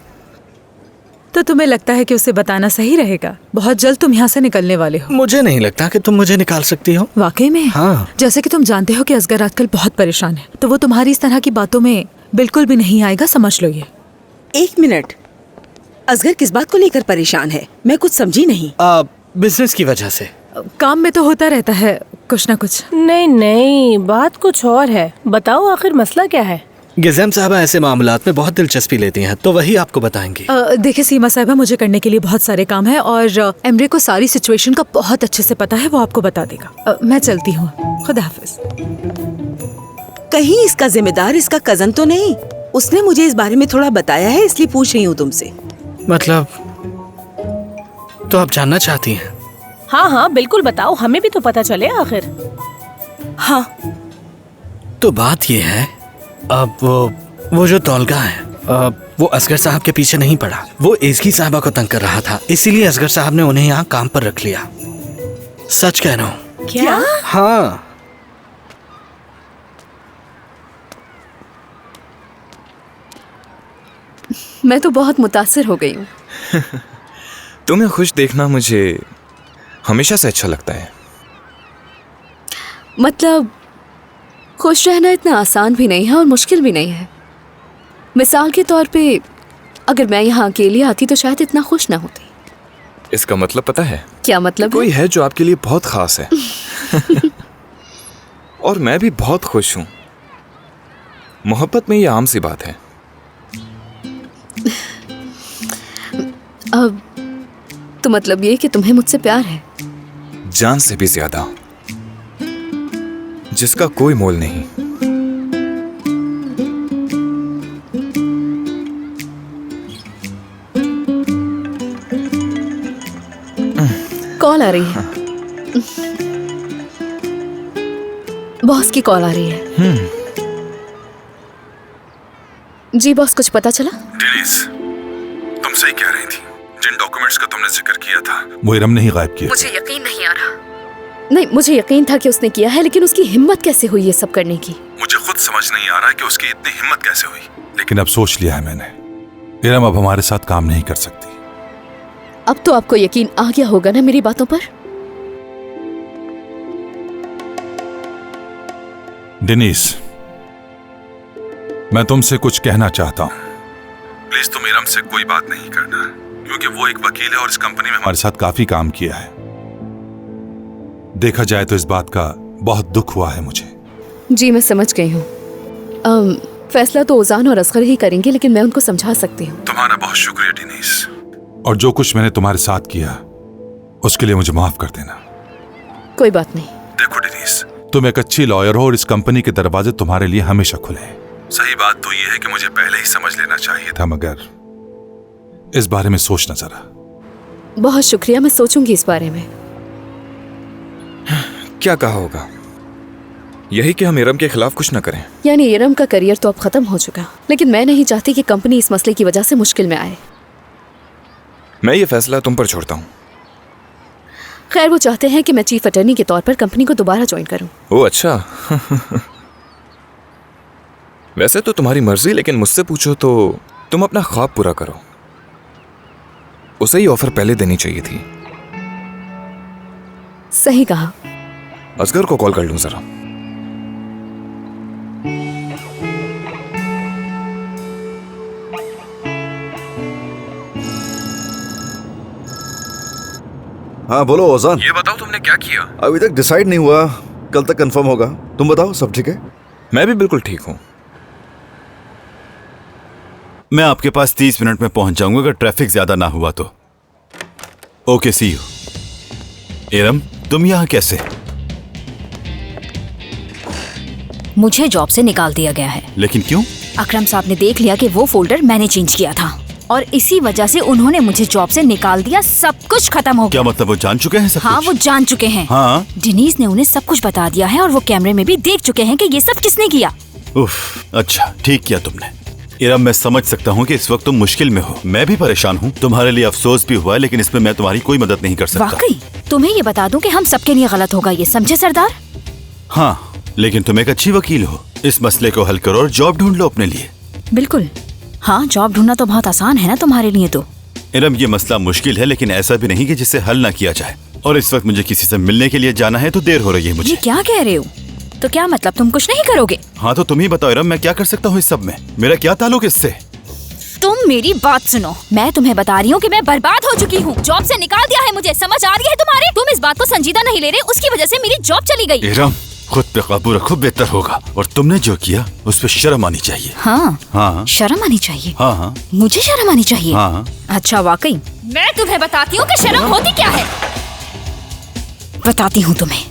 तो तुम्हें लगता है कि उसे बताना सही रहेगा? बहुत जल्द तुम यहाँ से निकलने वाले हो। मुझे नहीं लगता कि तुम मुझे निकाल सकती हो। वाकई में? हाँ। जैसे कि तुम जानते हो कि असगर आजकल बहुत परेशान है, तो वो तुम्हारी इस तरह की बातों में बिल्कुल भी नहीं आएगा, समझ लो ये। एक मिनट, असगर किस बात को लेकर परेशान है? मैं कुछ समझी नहीं। बिजनेस की वजह से। काम में तो होता रहता है कुछ ना कुछ। नहीं नहीं, बात कुछ और है। बताओ आखिर मसला क्या है? गिज़ैम साहबा ऐसे मामलात में बहुत दिलचस्पी लेती हैं, तो वही आपको बताएंगी। देखिए सीमा साहिबा, मुझे करने के लिए बहुत सारे काम है और एमरे को सारी सिचुएशन का बहुत अच्छे से पता है, वो आपको बता देगा। मैं चलती हूँ, खुदा हाफिज। कहीं इसका जिम्मेदार इसका कजन तो नहीं? उसने मुझे इस बारे में थोड़ा बताया है, इसलिए पूछ रही हूँ तुमसे। मतलब तो आप जानना चाहती हैं? हाँ हाँ बिल्कुल बताओ, हमें भी तो पता चले आखिर। हाँ तो बात ये है, अब वो जो तौलगा है, वो असगर साहब के पीछे नहीं पड़ा। वो एज़गी साहबा को तंग कर रहा था, इसीलिए असगर साहब ने उन्हें यहाँ काम पर रख लिया। सच कह रहा हूँ। क्या? हाँ। मैं तो बहुत मुतासिर हो गई हूँ। तुम्हें खुश देखना मुझे हमेशा से अच्छा लगता है। मतलब खुश रहना इतना आसान भी नहीं है और मुश्किल भी नहीं है। मिसाल के तौर पे अगर मैं यहाँ अकेली आती तो शायद इतना खुश ना होती। इसका मतलब पता है? क्या मतलब? कोई है जो आपके लिए बहुत खास है। और मैं भी बहुत खुश हूँ। मोहब्बत में ये आम सी बात है। अब तो मतलब ये कि तुम्हें मुझसे प्यार है? जान से भी ज्यादा, जिसका कोई मोल नहीं। कॉल आ रही है। बॉस की कॉल आ रही है। जी बॉस, कुछ पता चला? डेनिस, तुम सही कह रही थी। जिन डॉक्यूमेंट्स का तुमने जिक्र किया था वो इरम ने ही गायब किया। मुझे यकीन नहीं आ रहा। नहीं, मुझे यकीन था कि उसने किया है, लेकिन उसकी हिम्मत कैसे हुई ये सब करने की? मुझे खुद समझ नहीं आ रहा कि उसकी इतनी हिम्मत कैसे हुई, लेकिन अब सोच लिया है मैंने, इरम अब हमारे साथ काम नहीं कर सकती। अब तो आपको यकीन आ गया होगा ना मेरी बातों पर? डेनिस, मैं तुमसे कुछ कहना चाहता हूँ। प्लीज तुम इरम से कोई बात नहीं करना, क्योंकि वो एक वकील है और इस कंपनी में हमारे साथ काफी काम किया है। देखा जाए तो इस बात का बहुत दुख हुआ है मुझे। जी मैं समझ गई हूँ। फैसला तो ओजान और असगर ही करेंगे, लेकिन मैं उनको समझा सकती हूँ। तुम्हारा बहुत शुक्रिया डेनिस, और जो कुछ मैंने तुम्हारे साथ किया उसके लिए मुझे माफ कर देना। कोई बात नहीं। देखो डेनिस, तुम एक अच्छी लॉयर हो और इस कंपनी के दरवाजे तुम्हारे लिए हमेशा खुले हैं। सही बात तो यह है कि मुझे पहले ही समझ लेना चाहिए था, मगर इस बारे में सोचना जरा। बहुत शुक्रिया, मैं सोचूंगी इस बारे में। क्या कहा होगा? यही कि हम इरम के खिलाफ कुछ न करें। यानी इरम का करियर तो अब खत्म हो चुका, लेकिन मैं नहीं चाहती कि कंपनी इस मसले की वजह से मुश्किल में आए। मैं ये फैसला तुम पर छोड़ता हूँ। खैर, वो चाहते हैं कि मैं चीफ अटर्नी के तौर पर कंपनी को दोबारा ज्वाइन करूं। ओह अच्छा। वैसे तो तुम्हारी मर्जी, लेकिन मुझसे पूछो तो तुम अपना ख्वाब पूरा करो। उसे ही ऑफर पहले देनी चाहिए थी। सही कहा। असगर को कॉल कर लूं जरा। हाँ बोलो ओजान। ये बताओ तुमने क्या किया? अभी तक डिसाइड नहीं हुआ, कल तक कंफर्म होगा। तुम बताओ, सब ठीक है? मैं भी बिल्कुल ठीक हूँ। मैं आपके पास 30 मिनट में पहुंच जाऊंगा अगर ट्रैफिक ज्यादा ना हुआ तो। Okay, C you. इरम, तुम यहां कैसे? मुझे जॉब से निकाल दिया गया है। लेकिन क्यों? अकरम साहब ने देख लिया कि वो फोल्डर मैंने चेंज किया था और इसी वजह से उन्होंने मुझे जॉब से निकाल दिया। सब कुछ खत्म हो गया। क्या मतलब वो जान चुके हैं सब हाँ, कुछ? वो जान चुके हैं। हाँ? डिनीज ने उन्हें सब कुछ बता दिया है और वो कैमरे में भी देख चुके हैं कि ये सब किसने किया। उफ, अच्छा ठीक किया तुमने। इरम, मैं समझ सकता हूँ कि इस वक्त तुम मुश्किल में हो। मैं भी परेशान हूँ। तुम्हारे लिए अफसोस भी हुआ है, लेकिन इसमें मैं तुम्हारी कोई मदद नहीं कर सकता। वाकई तुम्हें ये बता दूं कि हम सबके लिए गलत होगा, ये समझे सरदार? हाँ, लेकिन तुम एक अच्छी वकील हो। इस मसले को हल करो और जॉब ढूंढ लो अपने लिए। बिल्कुल। हाँ, जॉब ढूंढना तो बहुत आसान है ना तुम्हारे लिए तो। इरम, ये मसला मुश्किल है, लेकिन ऐसा भी नहीं कि जिसे हल ना किया जाए। और इस वक्त मुझे किसी से मिलने के लिए जाना है तो देर हो रही है मुझे। ये क्या कह रहे हो? तो क्या मतलब तुम कुछ नहीं करोगे? हाँ, तो तुम ही बताओ इरम, मैं क्या कर सकता हूँ इस सब में? मेरा क्या ताल्लुक इससे? तुम मेरी बात सुनो। मैं तुम्हें बता रही हूँ कि मैं बर्बाद हो चुकी हूँ। जॉब से निकाल दिया है मुझे, समझ आ रही है तुम्हारे? तुम इस बात को संजीदा नहीं ले रहे, उसकी वजह से मेरी जॉब चली गई। इरम, खुद पे काबू रखो, बेहतर होगा। और तुमने जो किया उस पर शर्म आनी चाहिए। हाँ हाँ, शर्म आनी चाहिए। हाँ हाँ, मुझे शर्म आनी चाहिए। हाँ। अच्छा, वाकई? मैं तुम्हें बताती हूँ कि शर्म होती क्या है। बताती हूँ तुम्हें।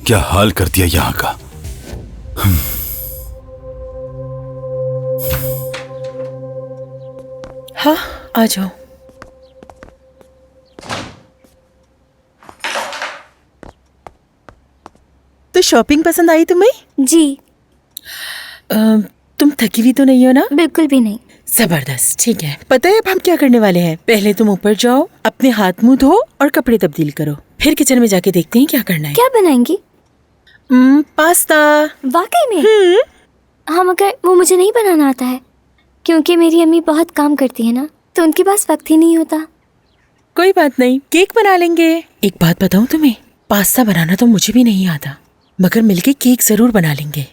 क्या हाल कर दिया यहाँ का। हाँ, आ जाओ। तो शॉपिंग पसंद आई तुम्हें? जी। तुम थकी हुई तो नहीं हो ना? बिल्कुल भी नहीं। जबरदस्त, ठीक है। पता है अब हम क्या करने वाले हैं? पहले तुम ऊपर जाओ, अपने हाथ मुंह धो और कपड़े तब्दील करो, फिर किचन में जाके देखते हैं क्या करना है। क्या बनाएंगी? पास्ता। वाकई में? हाँ, मगर वो मुझे नहीं बनाना आता है क्योंकि मेरी अम्मी बहुत काम करती है ना, तो उनके पास वक्त ही नहीं होता। कोई बात नहीं, केक बना लेंगे। एक बात बताऊं तुम्हें, पास्ता बनाना तो मुझे भी नहीं आता, मगर मिलके केक जरूर बना लेंगे।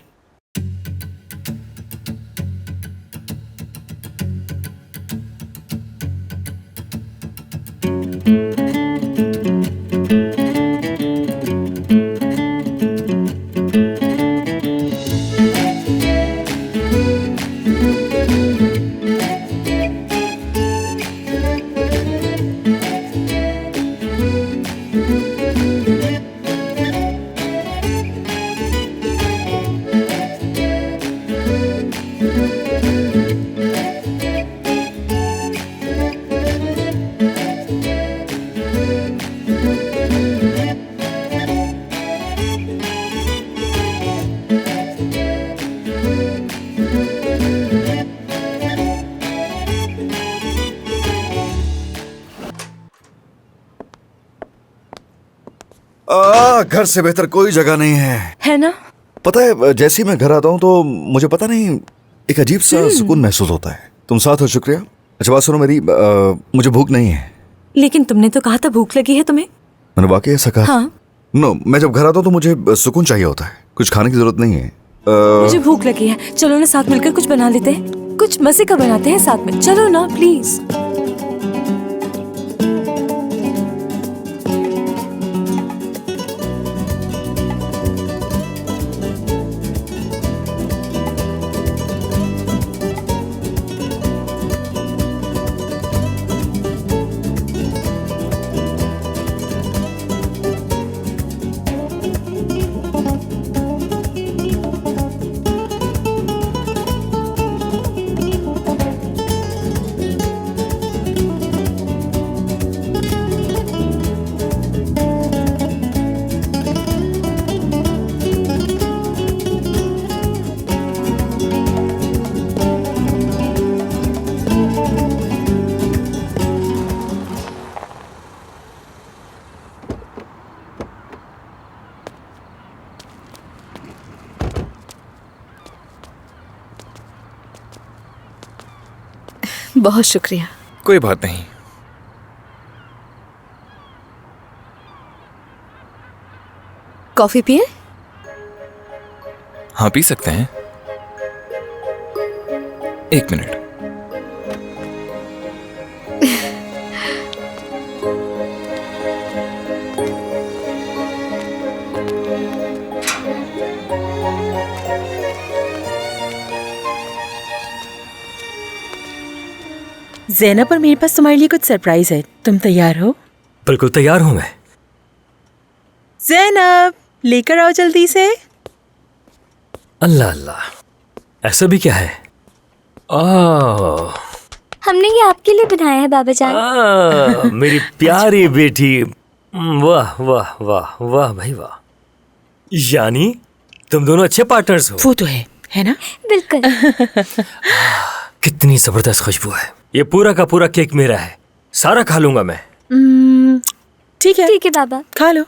घर से बेहतर कोई जगह नहीं है ना? पता है, जैसे ही मैं घर आता हूँ तो मुझे पता नहीं एक अजीब सा सुकून महसूस होता है। तुम साथ हो, शुक्रिया। अच्छा बात सुनो मेरी, मुझे भूख नहीं है। लेकिन तुमने तो कहा था भूख लगी है तुम्हें। मैंने वाकई ऐसा कहा? हाँ। नो, मैं जब घर आता हूँ तो मुझे सुकून चाहिए होता है, कुछ खाने की जरूरत नहीं है। मुझे भूख लगी है, चलो ना साथ मिलकर कुछ बना लेते हैं, कुछ मजे का बनाते हैं साथ में। चलो ना प्लीज। बहुत शुक्रिया। कोई बात नहीं। कॉफी पिए? हाँ, पी सकते हैं। एक मिनट। ज़ैनब, पर मेरे पास तुम्हारे लिए कुछ सरप्राइज है। तुम तैयार हो? बिल्कुल तैयार हूं मैं। ज़ैनब, लेकर आओ जल्दी से। अल्लाह अल्लाह, ऐसा भी क्या है? हमने ये आपके लिए बनाया है बाबा जान। मेरी प्यारी बेटी। वाह वाह वाह वाह भाई वाह। यानी तुम दोनों अच्छे पार्टनर्स हो। वो तो है ना? बिल्कुल। कितनी जबरदस्त खुशबू है। ये पूरा का पूरा केक मेरा है, सारा खा लूंगा मैं। ठीक है बाबा, खा लो।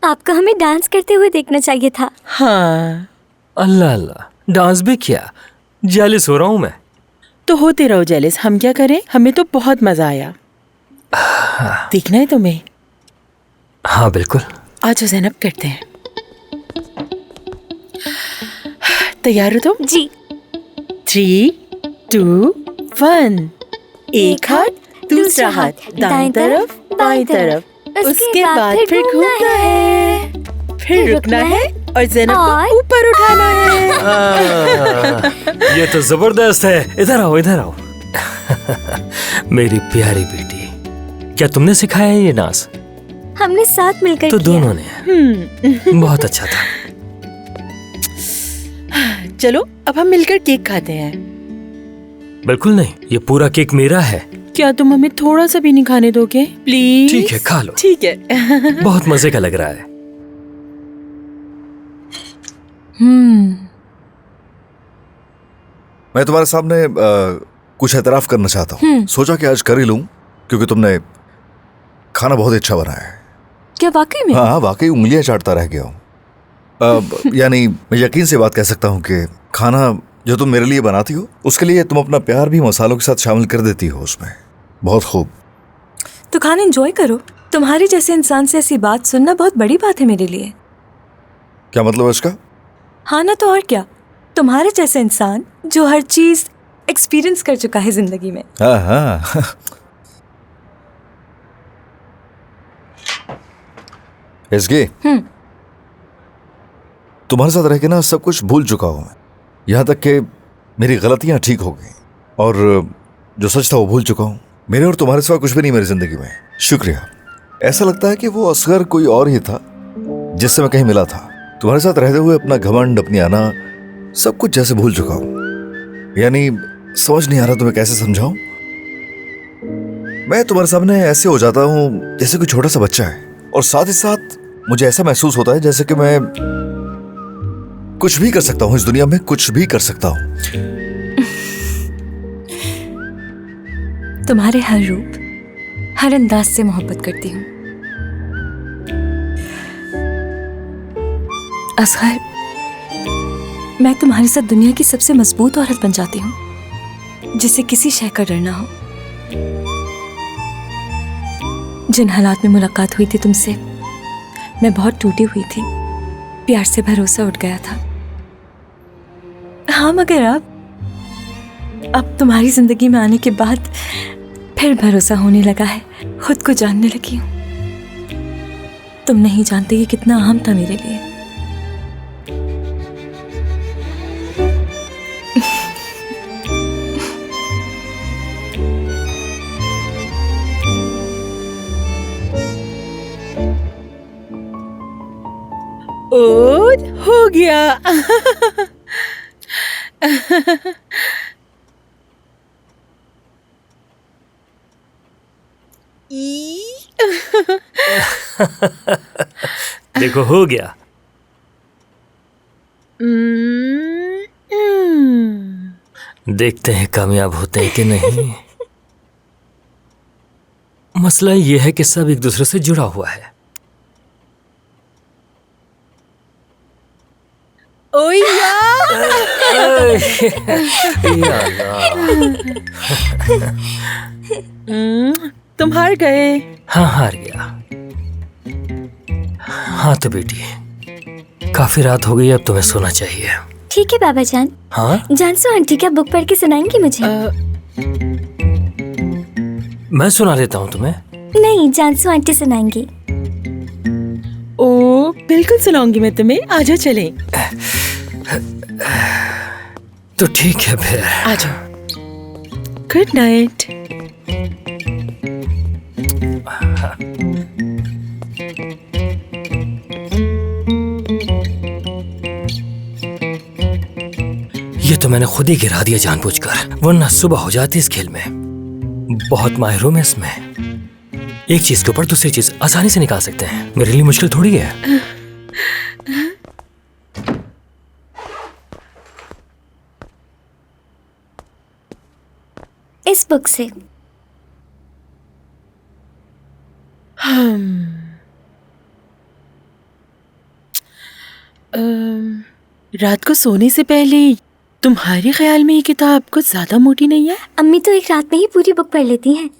आपको हमें डांस करते हुए देखना चाहिए था। हाँ। अल्लाह अल्लाह, डांस भी किया? जेलिस हो रहा हूँ मैं। तो होते रहो जेलिस, हम क्या करें? हमें तो बहुत मजा आया। देखना है तुम्हें? हाँ बिल्कुल। आज ज़ैनब करते हैं। तैयार हो तुम? जी। 3, 2, 1। एक हाथ, दूसरा हाथ, दाएं तरफ, बाएं तरफ। उसके बाद फिर घूमना है, फिर रुकना है और ज़ैनब को ऊपर उठाना है। ये तो जबरदस्त है। इधर आओ, इधर आओ। मेरी प्यारी बेटी, क्या तुमने सिखाया है ये डांस? हमने साथ मिलकर तो किया। दोनों ने। बहुत अच्छा था। चलो अब हम मिलकर केक खाते हैं। बिल्कुल नहीं, ये पूरा केक मेरा है। क्या तुम हमें थोड़ा सा भी नहीं खाने दोगे प्लीज? ठीक है, खा लो। ठीक है। बहुत मजे का लग रहा है। मैं तुम्हारे सामने कुछ एतराफ करना चाहता हूँ। सोचा कि आज कर ही लूं, क्योंकि तुमने खाना बहुत अच्छा बनाया है। क्या वाकई में? हाँ, वाकई उंगलियां चाटता रह गया हूँ। यानी मैं यकीन से बात कह सकता हूँ कि खाना जो तुम मेरे लिए बनाती हो, उसके लिए तुम अपना प्यार भी मसालों के साथ शामिल कर देती हो उसमें। बहुत खूब। तो खाना एंजॉय करो। तुम्हारे जैसे इंसान से ऐसी बात सुनना बहुत बड़ी बात है मेरे लिए। क्या मतलब है इसका? हाँ ना, तो और क्या। तुम्हारे जैसे इंसान जो हर चीज एक्सपीरियंस कर चुका है जिंदगी में। हाँ। एसगे, तुम्हारे साथ रह के ना सब कुछ भूल चुका हूं मैं। यहाँ तक कि मेरी गलतियां ठीक हो गई और जो सच था वो भूल चुका हूं। मेरे और तुम्हारे सिवा कुछ भी नहीं मेरी जिंदगी में। शुक्रिया। ऐसा लगता है कि वो असगर कोई और ही था जिससे मैं कहीं मिला था। तुम्हारे साथ रहते हुए अपना घमंड, अपनी आना, सब कुछ जैसे भूल चुका हूं। यानी समझ नहीं आ रहा तुम्हें कैसे समझाऊं। मैं तुम्हारे सामने ऐसे हो जाता हूं जैसे कोई छोटा सा बच्चा है, और साथ ही साथ मुझे ऐसा महसूस होता है जैसे कि मैं कुछ भी कर सकता हूं इस दुनिया में, कुछ भी कर सकता हूं। तुम्हारे हर रूप, हर अंदाज से मोहब्बत करती हूँ। असगर, मैं तुम्हारे साथ दुनिया की सबसे मजबूत औरत बन जाती हूँ, जिसे किसी शय का डर ना हो। जिन हालात में मुलाकात हुई थी तुमसे, मैं बहुत टूटी हुई थी। प्यार से भरोसा उठ गया था। हाँ, मगर अब तुम्हारी जिंदगी में आने के बाद फिर भरोसा होने लगा है। खुद को जानने लगी हूँ। तुम नहीं जानते ये कितना अहम था मेरे लिए। ओ, हो गया। देखो, हो गया। देखते हैं कामयाब होते हैं कि नहीं। मसला यह है कि सब एक दूसरे से जुड़ा हुआ है। तुम हार गए। हाँ, हार गया। हाँ तो बेटी, काफी रात हो गई, अब तुम्हें सोना चाहिए। ठीक है बाबा जान। हाँ, जानसू आंटी क्या बुक पढ़ के सुनाएंगी मुझे? मैं सुना देता हूँ तुम्हें। नहीं, जानसू आंटी सुनाएंगी। ओ बिल्कुल सुनाऊंगी मैं तुम्हें, आजा चलें। तो ठीक है फिर, आजा। Good night. ये तो मैंने खुद ही गिरा दिया जानबूझकर, वरना सुबह हो जाती इस खेल में। बहुत माहिर हूं मैं इसमें। एक चीज के ऊपर दूसरी चीज आसानी से निकाल सकते हैं, मेरे लिए मुश्किल थोड़ी है। इस बुक से। रात को सोने से पहले तुम्हारे ख्याल में ये किताब कुछ ज्यादा मोटी नहीं है? अम्मी तो एक रात में ही पूरी बुक पढ़ लेती हैं।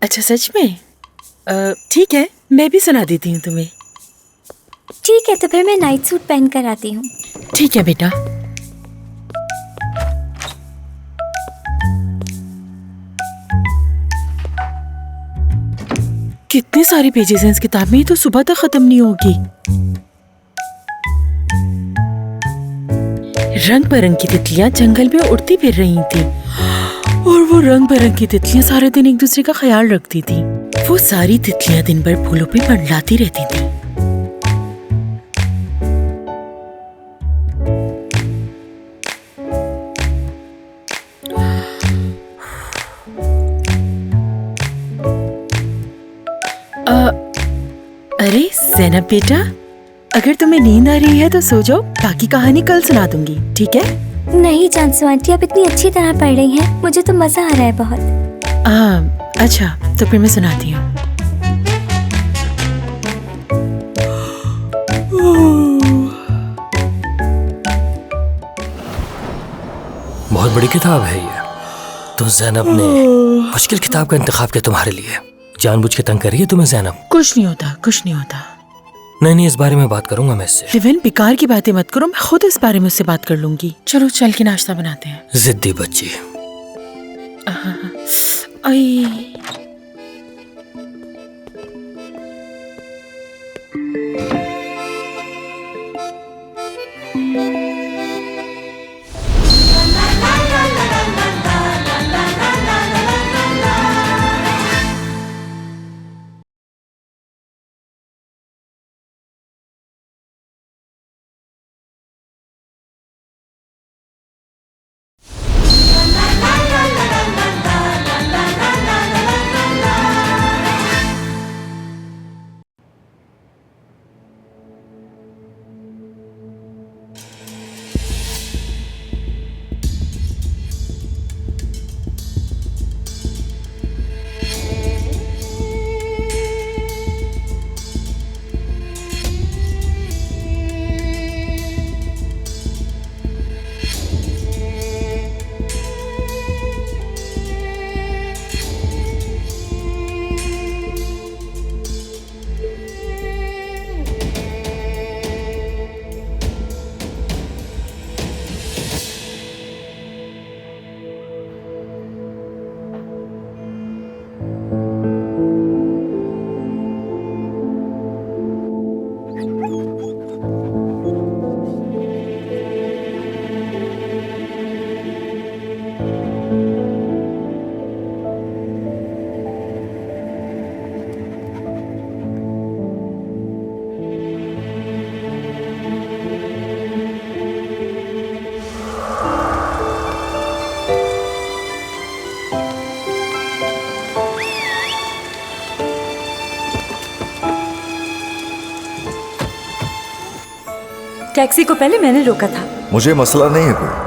अच्छा सच में? ठीक है, मैं भी सुना देती हूँ तुम्हें। ठीक है, तो फिर मैं नाइट सूट पहन कर आती हूँ। ठीक है बेटा। कितने सारे पेजेस हैं इस किताब में, ये तो सुबह तक खत्म नहीं होगी। रंग बिरंग की तितलियां जंगल में उड़ती फिर रही थी और वो रंग बिरंग की तितलियां सारे दिन एक दूसरे का ख्याल रखती थी। वो सारी तितलियां दिन भर फूलों पे मंडलाती रहती थी। अरे ज़ैनब बेटा, अगर तुम्हें नींद आ रही है तो सो जाओ, बाकी कहानी कल सुना दूंगी, ठीक है? नहीं जानसू आंटी, आप इतनी अच्छी तरह पढ़ रही हैं, मुझे तो मजा आ रहा है बहुत। अच्छा तो फिर मैं सुनाती हूँ। बहुत बड़ी किताब है ये तो ज़ैनब ने मुश्किल किताब का इंतखाब किया तुम्हारे लिए। जानबूझ के तंग कर रही है तुम्हें ज़ैनब? कुछ नहीं होता, कुछ नहीं होता। नहीं, इस बारे में बात करूंगा मैं इससे। लिविन, बेकार की बातें मत करो, मैं खुद इस बारे में उससे बात कर लूंगी। चलो चल के नाश्ता बनाते हैं। जिद्दी बच्ची। आई टैक्सी को पहले मैंने रोका था। मुझे मसला नहीं है कोई।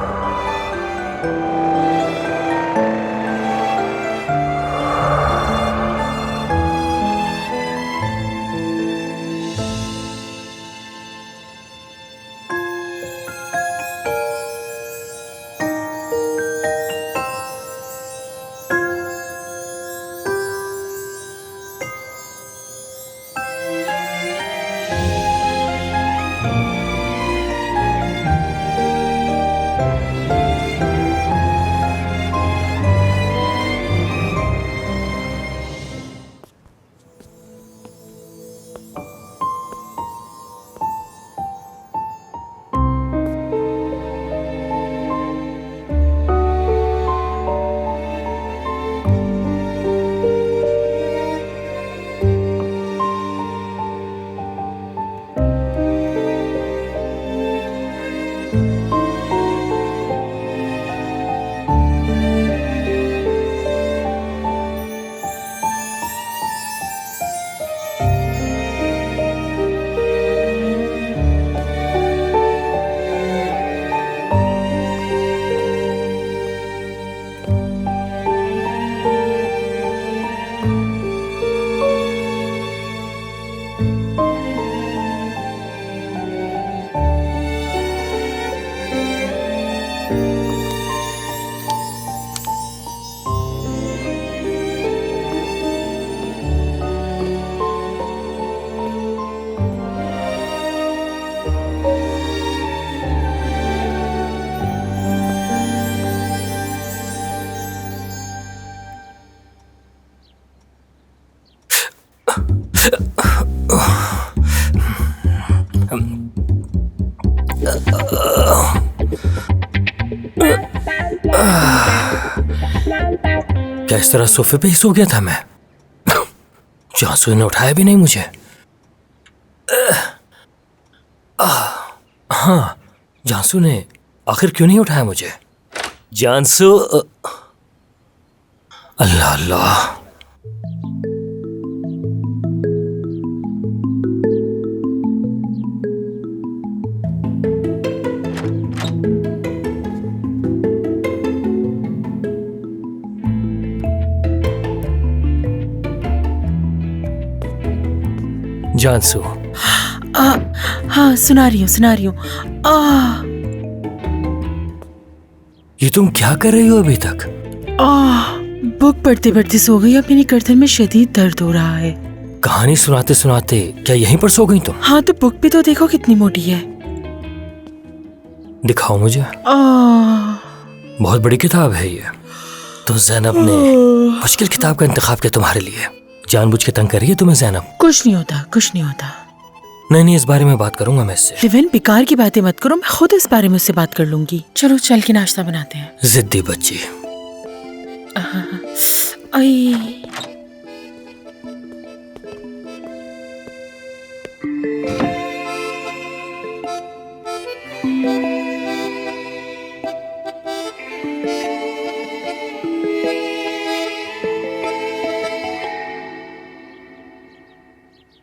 क्या इस तरह सोफे पे ही सो गया था मैं? जानसू ने उठाया भी नहीं मुझे। हाँ, जानसू ने आखिर क्यों नहीं उठाया मुझे? जानसू, अल्लाह अल्लाह। जानसू, हाँ सुना रही हूँ। ये तुम क्या कर रही हो अभी तक? बुक पढ़ते पढ़ते सो गई। अब मेरी गर्दन में शदीद दर्द हो रहा है। कहानी सुनाते सुनाते क्या यहीं पर सो गई तुम? हाँ तो बुक भी तो देखो कितनी मोटी है। दिखाओ मुझे। बहुत बड़ी किताब है ये। तो जैनब ने मुश्किल किताब का इंतखाब किया तुम्हारे लिए। जानबूझ के तंग कर रही है तुम्हें जैनब? कुछ नहीं होता, कुछ नहीं होता। नहीं, इस बारे में बात करूंगा मैं इससे। लिविन, बेकार की बातें मत करो, मैं खुद इस बारे में उससे बात कर लूंगी। चलो चल के नाश्ता बनाते हैं। जिद्दी बच्ची। आई